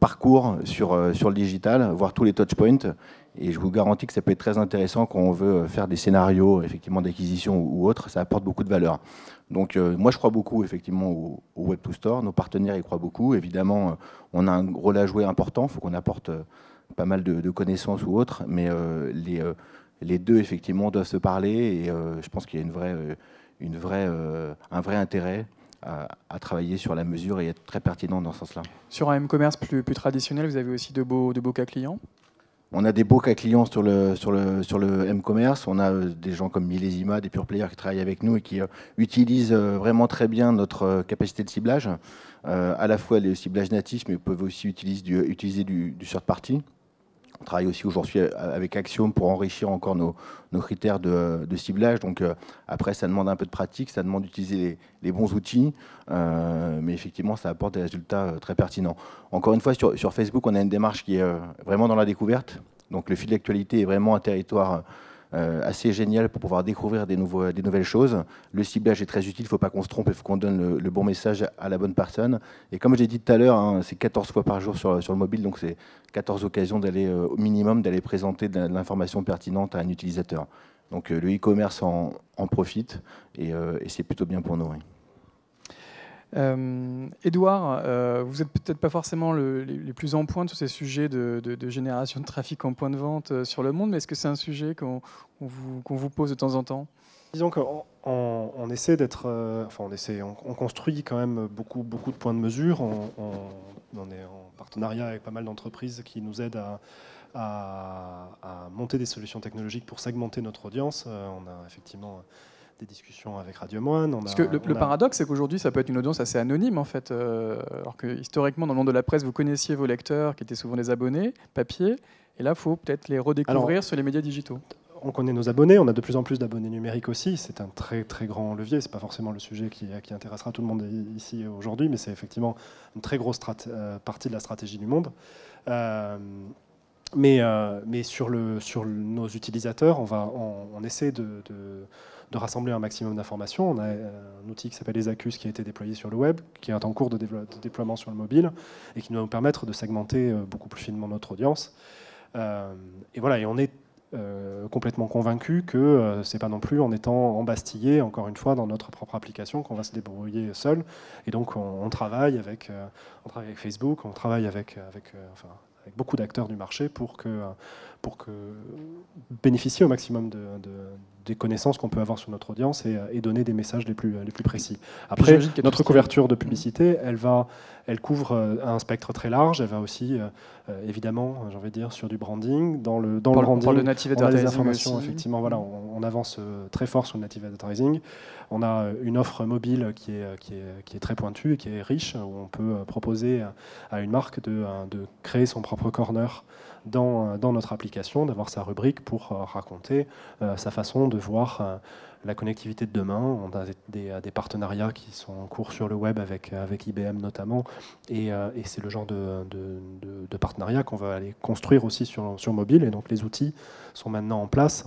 parcours sur le digital, voir tous les touchpoints. Et je vous garantis que ça peut être très intéressant quand on veut faire des scénarios effectivement d'acquisition ou autre. Ça apporte beaucoup de valeur. Donc moi, je crois beaucoup effectivement au Web to Store. Nos partenaires y croient beaucoup. Évidemment, on a un rôle à jouer important. Il faut qu'on apporte pas mal de connaissances ou autres, mais les deux effectivement doivent se parler et je pense qu'il y a un vrai intérêt à travailler sur la mesure et être très pertinent dans ce sens-là. Sur un M-commerce plus traditionnel, vous avez aussi de beaux cas clients? On a des beaux cas clients sur le M-commerce. On a des gens comme Millésima, des pure players qui travaillent avec nous et qui utilisent vraiment très bien notre capacité de ciblage. À la fois les ciblages natifs, mais peuvent aussi utiliser du third party. On travaille aussi aujourd'hui avec Axiom pour enrichir encore nos critères de ciblage. Donc après, ça demande un peu de pratique, ça demande d'utiliser les bons outils, mais effectivement, ça apporte des résultats très pertinents. Encore une fois, sur Facebook, on a une démarche qui est vraiment dans la découverte. Donc le fil d'actualité est vraiment un territoire assez génial pour pouvoir découvrir des nouvelles choses. Le ciblage est très utile, il ne faut pas qu'on se trompe, il faut qu'on donne le bon message à la bonne personne. Et comme j'ai dit tout à l'heure, hein, c'est 14 fois par jour sur le mobile, donc c'est 14 occasions d'aller au minimum, d'aller présenter de l'information pertinente à un utilisateur. Donc le e-commerce en profite et c'est plutôt bien pour nous. Oui. Édouard, vous n'êtes peut-être pas forcément les plus en pointe sur ces sujets de génération de trafic en point de vente sur le monde, mais est-ce que c'est un sujet qu'on vous pose de temps en temps? Disons qu'on essaie d'être, on construit quand même beaucoup de points de mesure. On est en partenariat avec pas mal d'entreprises qui nous aident à monter des solutions technologiques pour segmenter notre audience. On a effectivement des discussions avec Radio Moine. Parce que le paradoxe, c'est qu'aujourd'hui, ça peut être une audience assez anonyme, en fait. Alors que historiquement, dans le monde de la presse, vous connaissiez vos lecteurs, qui étaient souvent des abonnés, papier. Et là, il faut peut-être les redécouvrir sur les médias digitaux. On connaît nos abonnés, on a de plus en plus d'abonnés numériques aussi. C'est un très très grand levier. C'est pas forcément le sujet qui intéressera tout le monde ici aujourd'hui, mais c'est effectivement une très grosse partie de la stratégie du monde. Mais sur nos utilisateurs, on essaie de rassembler un maximum d'informations. On a un outil qui s'appelle les Accus qui a été déployé sur le web, qui est en cours de déploiement sur le mobile et qui va nous permettre de segmenter beaucoup plus finement notre audience. Et voilà, et on est complètement convaincus que c'est pas non plus en étant embastillé, encore une fois, dans notre propre application qu'on va se débrouiller seul. Et donc on travaille avec Facebook, on travaille avec beaucoup d'acteurs du marché pour bénéficier au maximum des connaissances qu'on peut avoir sur notre audience et donner des messages les plus précis. Après, notre couverture de publicité, elle couvre un spectre très large. Elle va aussi, évidemment, j'ai envie de dire, sur du branding. Dans le branding, on a des informations, aussi. Effectivement, voilà, on avance très fort sur le native advertising. On a une offre mobile qui est très pointue et qui est riche, où on peut proposer à une marque de créer son propre corner dans notre application, d'avoir sa rubrique pour raconter sa façon de voir la connectivité de demain. On a des partenariats qui sont en cours sur le web avec IBM notamment, et c'est le genre de partenariat qu'on va aller construire aussi sur mobile, et donc les outils sont maintenant en place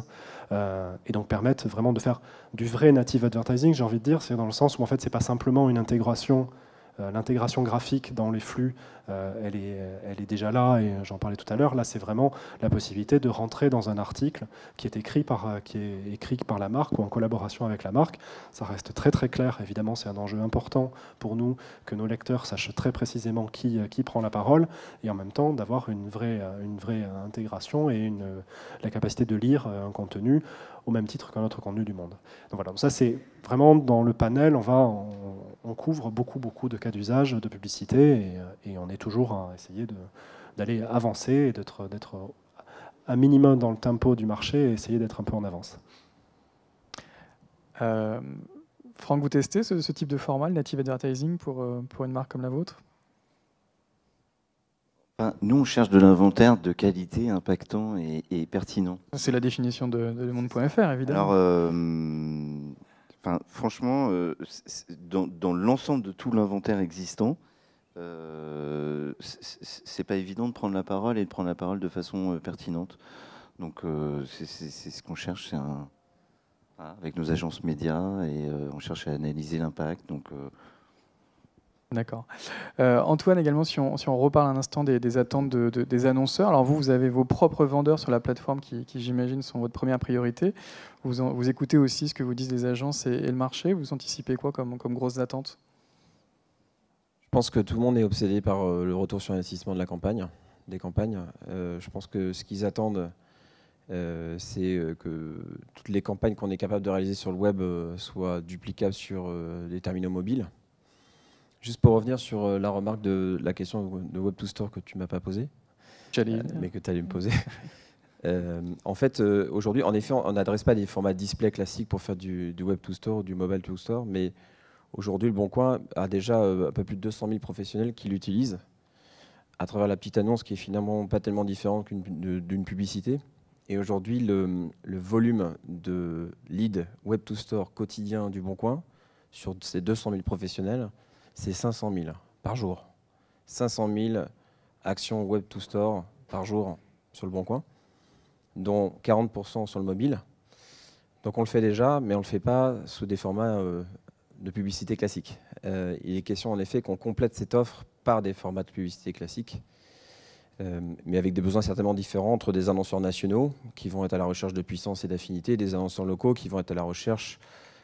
et donc permettent vraiment de faire du vrai native advertising, j'ai envie de dire, c'est dans le sens où en fait c'est pas simplement une intégration. L'intégration graphique dans les flux, elle est déjà là, et j'en parlais tout à l'heure. Là, c'est vraiment la possibilité de rentrer dans un article qui est écrit par la marque ou en collaboration avec la marque. Ça reste très très clair. Évidemment, c'est un enjeu important pour nous que nos lecteurs sachent très précisément qui prend la parole, et en même temps d'avoir une vraie intégration et la capacité de lire un contenu au même titre qu'un autre contenu du monde. Donc voilà, donc ça c'est vraiment dans le panel, on couvre beaucoup de cas d'usage de publicité, et on est toujours à essayer d'aller avancer et d'être un minimum dans le tempo du marché et essayer d'être un peu en avance. Franck, vous testez ce type de format, le native advertising, pour une marque comme la vôtre ? Nous, on cherche de l'inventaire de qualité, impactant et pertinent. C'est la définition de lemonde.fr, évidemment. Alors, franchement, dans l'ensemble de tout l'inventaire existant, c'est pas évident de prendre la parole et de prendre la parole de façon pertinente. Donc, c'est ce qu'on cherche, avec nos agences médias, et on cherche à analyser l'impact. Donc, D'accord. Antoine, également, si on reparle un instant des attentes des annonceurs. Alors vous avez vos propres vendeurs sur la plateforme qui j'imagine, sont votre première priorité. Vous écoutez aussi ce que vous disent les agences et le marché. Vous anticipez quoi comme grosses attentes ? Je pense que tout le monde est obsédé par le retour sur investissement des campagnes. Je pense que ce qu'ils attendent, c'est que toutes les campagnes qu'on est capable de réaliser sur le web soient duplicables sur des terminaux mobiles. Juste pour revenir sur la remarque de la question de Web to Store que tu ne m'as pas posée, mais que tu allais me poser. En fait, aujourd'hui, en effet, on n'adresse pas des formats display classiques pour faire du Web to Store ou du Mobile to Store, mais aujourd'hui, Le Bon Coin a déjà un peu plus de 200 000 professionnels qui l'utilisent à travers la petite annonce qui est finalement pas tellement différente d'une publicité. Et aujourd'hui, le volume de lead Web to Store quotidien du Bon Coin sur ces 200 000 professionnels, c'est 500 000 par jour. 500 000 actions Web to Store par jour sur Le Bon Coin, dont 40% sur le mobile. Donc on le fait déjà, mais on ne le fait pas sous des formats de publicité classique. Il est question en effet qu'on complète cette offre par des formats de publicité classique, mais avec des besoins certainement différents entre des annonceurs nationaux qui vont être à la recherche de puissance et d'affinité, et des annonceurs locaux qui vont être à la recherche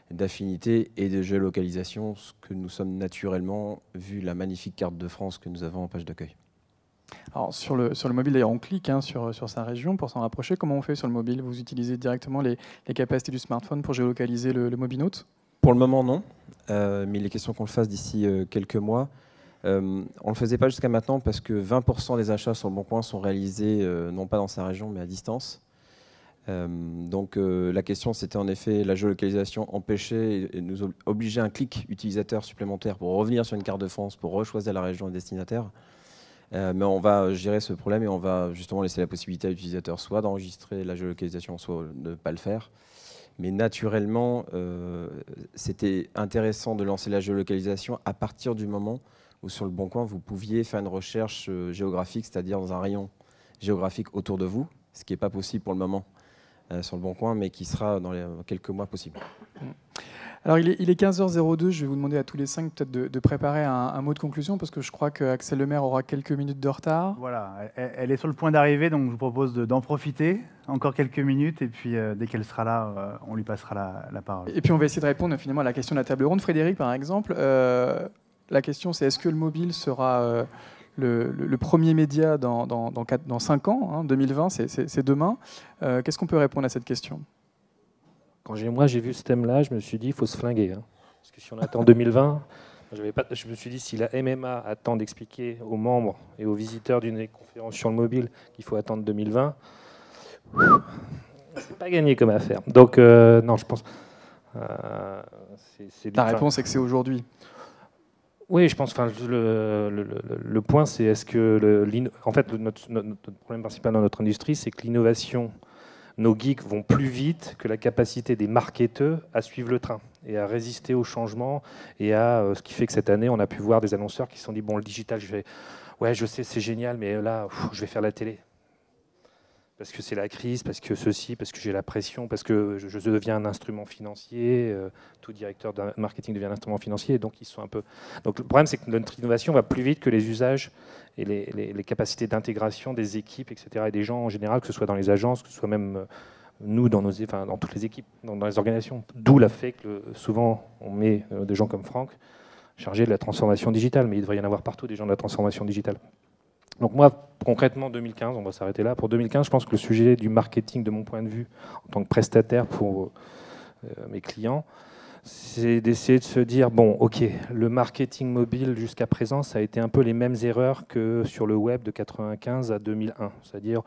d'affinité et de géolocalisation, ce que nous sommes naturellement, vu la magnifique carte de France que nous avons en page d'accueil. Alors sur le mobile, d'ailleurs, on clique sur sa région pour s'en rapprocher. Comment on fait sur le mobile ? Vous utilisez directement les capacités du smartphone pour géolocaliser le mobinote ? Pour le moment, non. Mais il est question qu'on le fasse d'ici quelques mois. On ne le faisait pas jusqu'à maintenant parce que 20% des achats sur Le Bon Coin sont réalisés non pas dans sa région, mais à distance. Donc la question, c'était en effet la géolocalisation, empêcher et nous obliger un clic utilisateur supplémentaire pour revenir sur une carte de France, pour rechoisir la région et destinataire. Mais on va gérer ce problème et on va justement laisser la possibilité à l'utilisateur soit d'enregistrer la géolocalisation, soit de ne pas le faire. Mais naturellement, c'était intéressant de lancer la géolocalisation à partir du moment où sur Le Bon Coin, vous pouviez faire une recherche géographique, c'est-à-dire dans un rayon géographique autour de vous, ce qui n'est pas possible pour le moment sur Le Bon Coin, mais qui sera dans quelques mois possible. Alors il est 15h02, je vais vous demander à tous les 5 peut-être de préparer un mot de conclusion parce que je crois qu'Axel Lemaire aura quelques minutes de retard. Voilà, elle est sur le point d'arriver, donc je vous propose d'en profiter encore quelques minutes et puis dès qu'elle sera là, on lui passera la parole. Et puis on va essayer de répondre finalement à la question de la table ronde. Frédéric, par exemple, la question c'est est-ce que le mobile sera le premier média dans 5 ans, hein, 2020, c'est demain. Qu'est-ce qu'on peut répondre à cette question ? Quand j'ai vu ce thème-là, je me suis dit, il faut se flinguer. Hein. Parce que si on attend 2020, je me suis dit, si la MMA attend d'expliquer aux membres et aux visiteurs d'une conférence sur le mobile qu'il faut attendre 2020, c'est pas gagné comme affaire. Donc, non, je pense... La réponse est que c'est aujourd'hui. Oui, je pense. Le point, c'est est-ce que en fait notre problème principal dans notre industrie, c'est que l'innovation, nos geeks vont plus vite que la capacité des marketeurs à suivre le train et à résister au changement et à ce qui fait que cette année, on a pu voir des annonceurs qui se sont dit bon, le digital, je sais, c'est génial, mais là, je vais faire la télé. Parce que c'est la crise, parce que ceci, parce que j'ai la pression, parce que je deviens un instrument financier, tout directeur de marketing devient un instrument financier, et donc ils sont un peu... Donc le problème, c'est que notre innovation va plus vite que les usages et les capacités d'intégration des équipes, etc., et des gens en général, que ce soit dans les agences, que ce soit même nous, dans toutes les équipes, dans les organisations. D'où la fait que souvent, on met des gens comme Franck chargés de la transformation digitale, mais il devrait y en avoir partout des gens de la transformation digitale. Donc moi, concrètement, 2015, on va s'arrêter là. Pour 2015, je pense que le sujet du marketing, de mon point de vue, en tant que prestataire pour mes clients, c'est d'essayer de se dire, bon, ok, le marketing mobile jusqu'à présent, ça a été un peu les mêmes erreurs que sur le web de 95 à 2001. C'est-à-dire,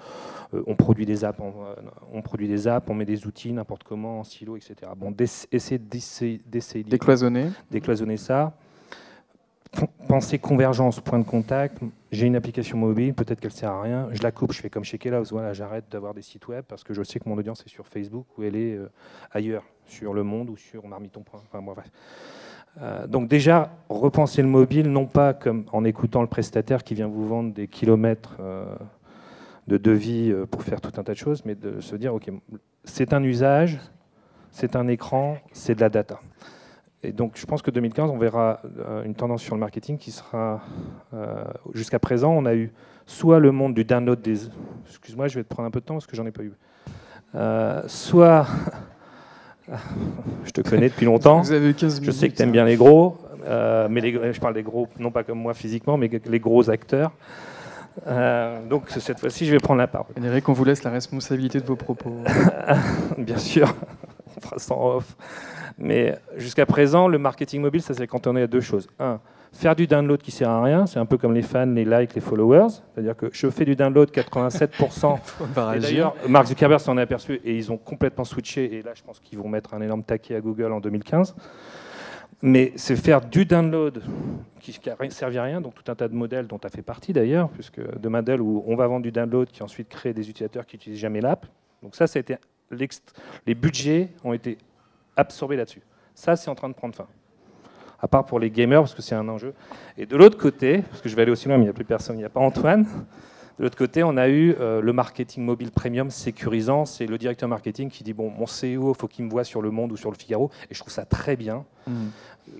on produit des apps, on met des outils n'importe comment, en silo, etc. Bon, essayer décloisonner ça. Penser convergence, point de contact, j'ai une application mobile, peut-être qu'elle ne sert à rien, je la coupe, je fais comme chez Kellogg's, voilà, j'arrête d'avoir des sites web parce que je sais que mon audience est sur Facebook ou elle est ailleurs, sur Le Monde ou sur Marmiton. Enfin, bon, bref. Donc déjà, repenser le mobile, non pas comme en écoutant le prestataire qui vient vous vendre des kilomètres de devis pour faire tout un tas de choses, mais de se dire, ok, c'est un usage, c'est un écran, c'est de la data. Et donc, je pense que 2015, on verra une tendance sur le marketing qui sera... jusqu'à présent, on a eu soit le monde du download des... Excuse-moi, je vais te prendre un peu de temps parce que j'en ai pas eu. Soit... je te connais depuis longtemps. Vous avez 15 minutes. Je sais que tu aimes bien les gros, mais je parle des gros, non pas comme moi physiquement, mais les gros acteurs. Donc, cette fois-ci, je vais prendre la parole. Eric, on vous laisse la responsabilité de vos propos. Bien sûr, on fera ça en off. Mais jusqu'à présent, le marketing mobile, ça s'est cantonné à deux choses. Un, faire du download qui ne sert à rien. C'est un peu comme les fans, les likes, les followers. C'est-à-dire que je fais du download 87%. Et d'ailleurs, Mark Zuckerberg s'en est aperçu et ils ont complètement switché. Et là, je pense qu'ils vont mettre un énorme taquet à Google en 2015. Mais c'est faire du download qui ne servait à rien. Donc tout un tas de modèles dont tu as fait partie d'ailleurs, puisque de modèles où on va vendre du download qui ensuite crée des utilisateurs qui n'utilisent jamais l'app. Donc ça a été les budgets ont été absorbé là-dessus. Ça, c'est en train de prendre fin. À part pour les gamers, parce que c'est un enjeu. Et de l'autre côté, parce que je vais aller aussi loin, mais il n'y a plus personne, il n'y a pas Antoine. De l'autre côté, on a eu le marketing mobile premium sécurisant. C'est le directeur marketing qui dit, bon, mon CEO, il faut qu'il me voie sur Le Monde ou sur Le Figaro. Et je trouve ça très bien.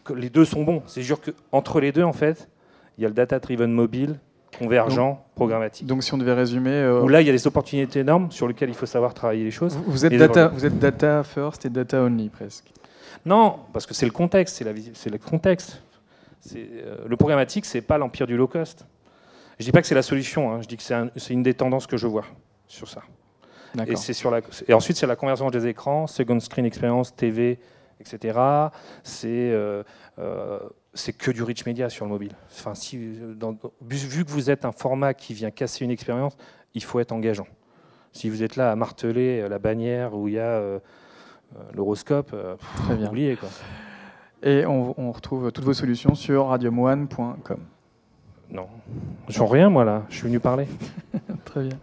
Que les deux sont bons. C'est sûr qu'entre les deux, en fait, il y a le data-driven mobile, convergent, programmatique. Donc si on devait résumer... Où là, il y a des opportunités énormes sur lesquelles il faut savoir travailler les choses. Vous êtes data first et data only, presque. Non, parce que c'est le contexte, c'est le contexte. Le programmatique, c'est pas l'empire du low cost. Je dis pas que c'est la solution, hein, je dis que c'est une des tendances que je vois sur ça. Et ensuite, c'est la convergence des écrans, second screen experience, TV, etc. C'est que du rich media sur le mobile. Enfin, vu que vous êtes un format qui vient casser une expérience, il faut être engageant. Si vous êtes là à marteler la bannière où il y a l'horoscope, oubliez quoi. Et on retrouve toutes vos solutions sur radiomoine.com. Non, je sens rien moi là, je suis venu parler. Très bien.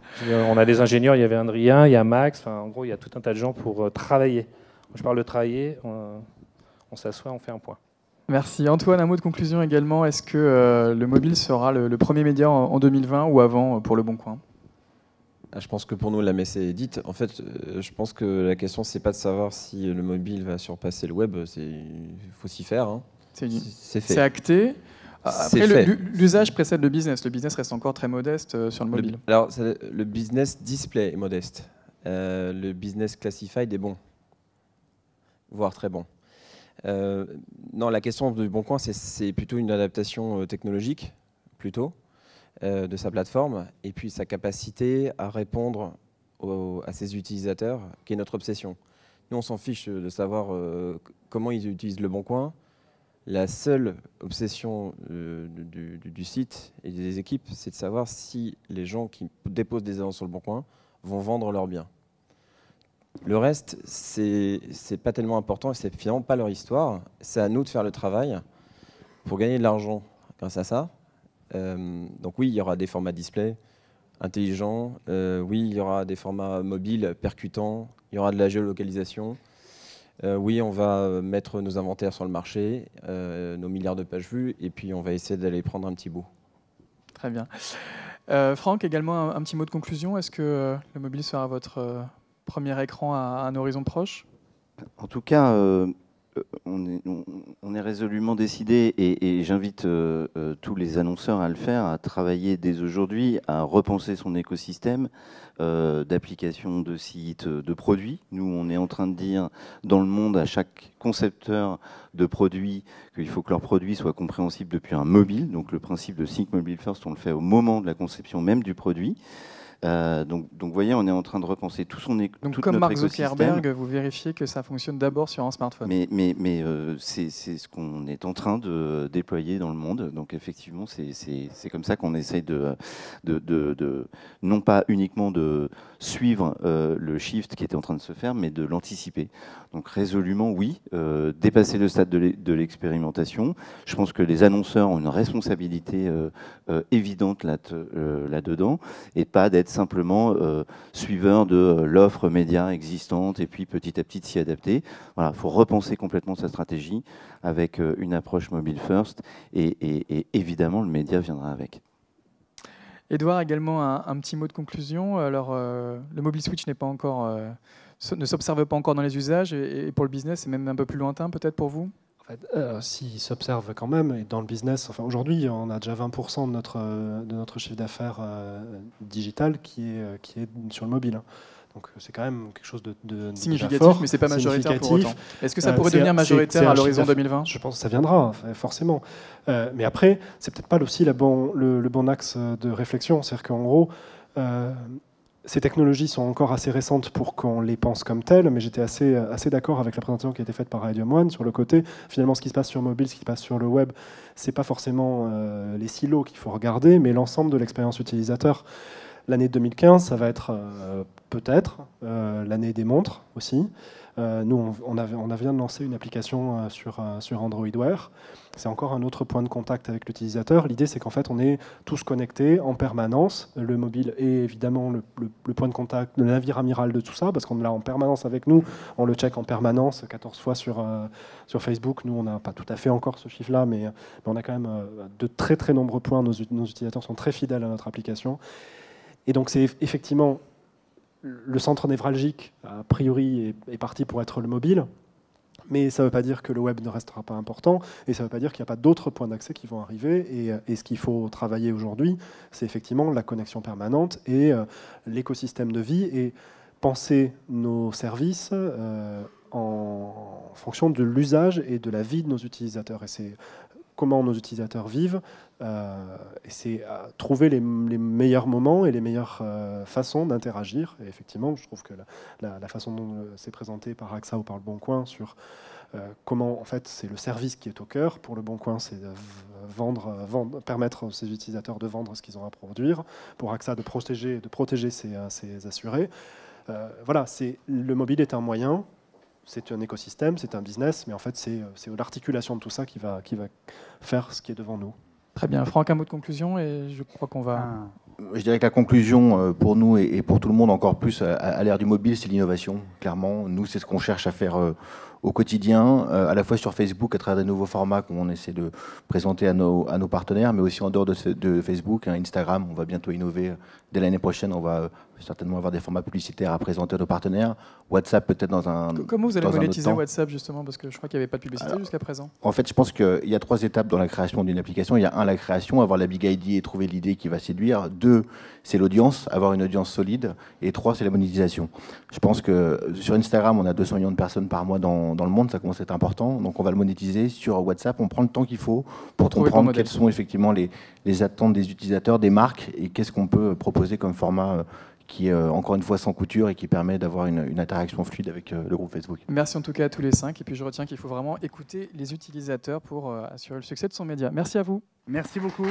On a des ingénieurs, il y avait Adrien, il y a Max, enfin, en gros il y a tout un tas de gens pour travailler. Je parle de travailler, on s'assoit, on fait un point. Merci. Antoine, un mot de conclusion également. Est-ce que le mobile sera le premier média en 2020 ou avant pour Le Bon Coin ? Je pense que pour nous, la messe est dite. En fait, je pense que la question, c'est pas de savoir si le mobile va surpasser le web. Il faut s'y faire. Hein. C'est fait. C'est acté. C'est Après, fait. l'usage précède le business. Le business reste encore très modeste sur le mobile. Alors, le business display est modeste. Le business classified est bon, voire très bon. Non, la question du Bon Coin, c'est plutôt une adaptation technologique, plutôt, de sa plateforme, et puis sa capacité à répondre à ses utilisateurs, qui est notre obsession. Nous, on s'en fiche de savoir comment ils utilisent le Bon Coin. La seule obsession du site et des équipes, c'est de savoir si les gens qui déposent des annonces sur le Bon Coin vont vendre leurs biens. Le reste, c'est pas tellement important et c'est finalement pas leur histoire. C'est à nous de faire le travail pour gagner de l'argent grâce à ça. Donc oui, il y aura des formats display intelligents. Oui, il y aura des formats mobiles percutants. Il y aura de la géolocalisation. Oui, on va mettre nos inventaires sur le marché, nos milliards de pages vues, et puis on va essayer d'aller prendre un petit bout. Très bien. Franck, également un petit mot de conclusion. Est-ce que le mobile sera votre premier écran à un horizon proche? En tout cas, on est résolument décidé, et j'invite tous les annonceurs à le faire, à travailler dès aujourd'hui, à repenser son écosystème d'applications, de sites, de produits. Nous, on est en train de dire dans le monde à chaque concepteur de produits qu'il faut que leur produit soit compréhensible depuis un mobile. Donc le principe de Think Mobile First, on le fait au moment de la conception même du produit. Donc, vous voyez, on est en train de repenser tout Donc, comme Mark Zuckerberg, vous vérifiez que ça fonctionne d'abord sur un smartphone. Mais c'est ce qu'on est en train de déployer dans le monde. Donc, effectivement, c'est comme ça qu'on essaye de non pas uniquement de suivre le shift qui était en train de se faire, mais de l'anticiper. Donc, résolument, oui, dépasser le stade de l'expérimentation. Je pense que les annonceurs ont une responsabilité évidente là-dedans, et pas d'être simplement suiveur de l'offre média existante et puis petit à petit s'y adapter. Voilà, il faut repenser complètement sa stratégie avec une approche mobile first, et évidemment le média viendra avec. Edouard, également un petit mot de conclusion. Alors, le mobile switch n'est pas encore, ne s'observe pas encore dans les usages, et pour le business, c'est même un peu plus lointain peut-être pour vous? En fait, s'il s'observe quand même, et dans le business, enfin, aujourd'hui, on a déjà 20% de notre chiffre d'affaires digital qui est sur le mobile. Donc c'est quand même quelque chose de significatif, fort, mais c'est pas majoritaire pour autant. Est-ce que ça pourrait devenir majoritaire à l'horizon 2020? Je pense que ça viendra, forcément. Mais après, c'est peut-être pas aussi le bon axe de réflexion. C'est-à-dire qu'en gros, ces technologies sont encore assez récentes pour qu'on les pense comme telles, mais j'étais assez d'accord avec la présentation qui a été faite par Radium One sur le côté, finalement, ce qui se passe sur mobile, ce qui se passe sur le web, c'est pas forcément les silos qu'il faut regarder, mais l'ensemble de l'expérience utilisateur. L'année 2015, ça va être peut-être l'année des montres aussi. Nous, on vient de lancer une application sur Android Wear. C'est encore un autre point de contact avec l'utilisateur. L'idée, c'est qu'en fait, on est tous connectés en permanence. Le mobile est évidemment le point de contact, le navire amiral de tout ça, parce qu'on l'a en permanence avec nous. On le check en permanence, 14 fois sur Facebook. Nous, on n'a pas tout à fait encore ce chiffre-là, mais on a quand même de très, très nombreux points. Nos utilisateurs sont très fidèles à notre application. Et donc, c'est effectivement le centre névralgique, a priori, est parti pour être le mobile. Mais ça ne veut pas dire que le web ne restera pas important, et ça ne veut pas dire qu'il n'y a pas d'autres points d'accès qui vont arriver. Et ce qu'il faut travailler aujourd'hui, c'est effectivement la connexion permanente et l'écosystème de vie, et penser nos services en fonction de l'usage et de la vie de nos utilisateurs. Et c'est comment nos utilisateurs vivent, et c'est trouver les meilleurs moments et les meilleures façons d'interagir. Et effectivement, je trouve que la façon dont c'est présenté par AXA ou par Le Bon Coin sur comment, en fait, c'est le service qui est au cœur. Pour Le Bon Coin, c'est permettre à ses utilisateurs de vendre ce qu'ils ont à produire. Pour AXA, de protéger ses assurés. Voilà, le mobile est un moyen. C'est un écosystème, c'est un business, mais en fait, c'est l'articulation de tout ça qui va faire ce qui est devant nous. Très bien. Franck, un mot de conclusion et je crois qu'on va... Je dirais que la conclusion pour nous et pour tout le monde encore plus à l'ère du mobile, c'est l'innovation. Clairement, nous, c'est ce qu'on cherche à faire au quotidien, à la fois sur Facebook, à travers des nouveaux formats qu'on essaie de présenter à nos partenaires, mais aussi en dehors de Facebook, Instagram. On va bientôt innover. Dès l'année prochaine, on va certainement avoir des formats publicitaires à présenter à nos partenaires. WhatsApp peut-être dans un... Comment vous allez dans un monétiser autre temps. WhatsApp justement? Parce que je crois qu'il n'y avait pas de publicité jusqu'à présent. En fait, je pense qu'il y a 3 étapes dans la création d'une application. Il y a la création, avoir la big idea et trouver l'idée qui va séduire. 2, c'est l'audience, avoir une audience solide. Et 3, c'est la monétisation. Je pense que sur Instagram, on a 200 millions de personnes par mois dans le monde, ça commence à être important. Donc on va le monétiser. Sur WhatsApp, on prend le temps qu'il faut pour comprendre quelles sont effectivement les attentes des utilisateurs, des marques, et qu'est-ce qu'on peut proposer comme format qui est encore une fois sans couture et qui permet d'avoir une interaction fluide avec le groupe Facebook. Merci en tout cas à tous les 5. Et puis je retiens qu'il faut vraiment écouter les utilisateurs pour assurer le succès de son média. Merci à vous. Merci beaucoup.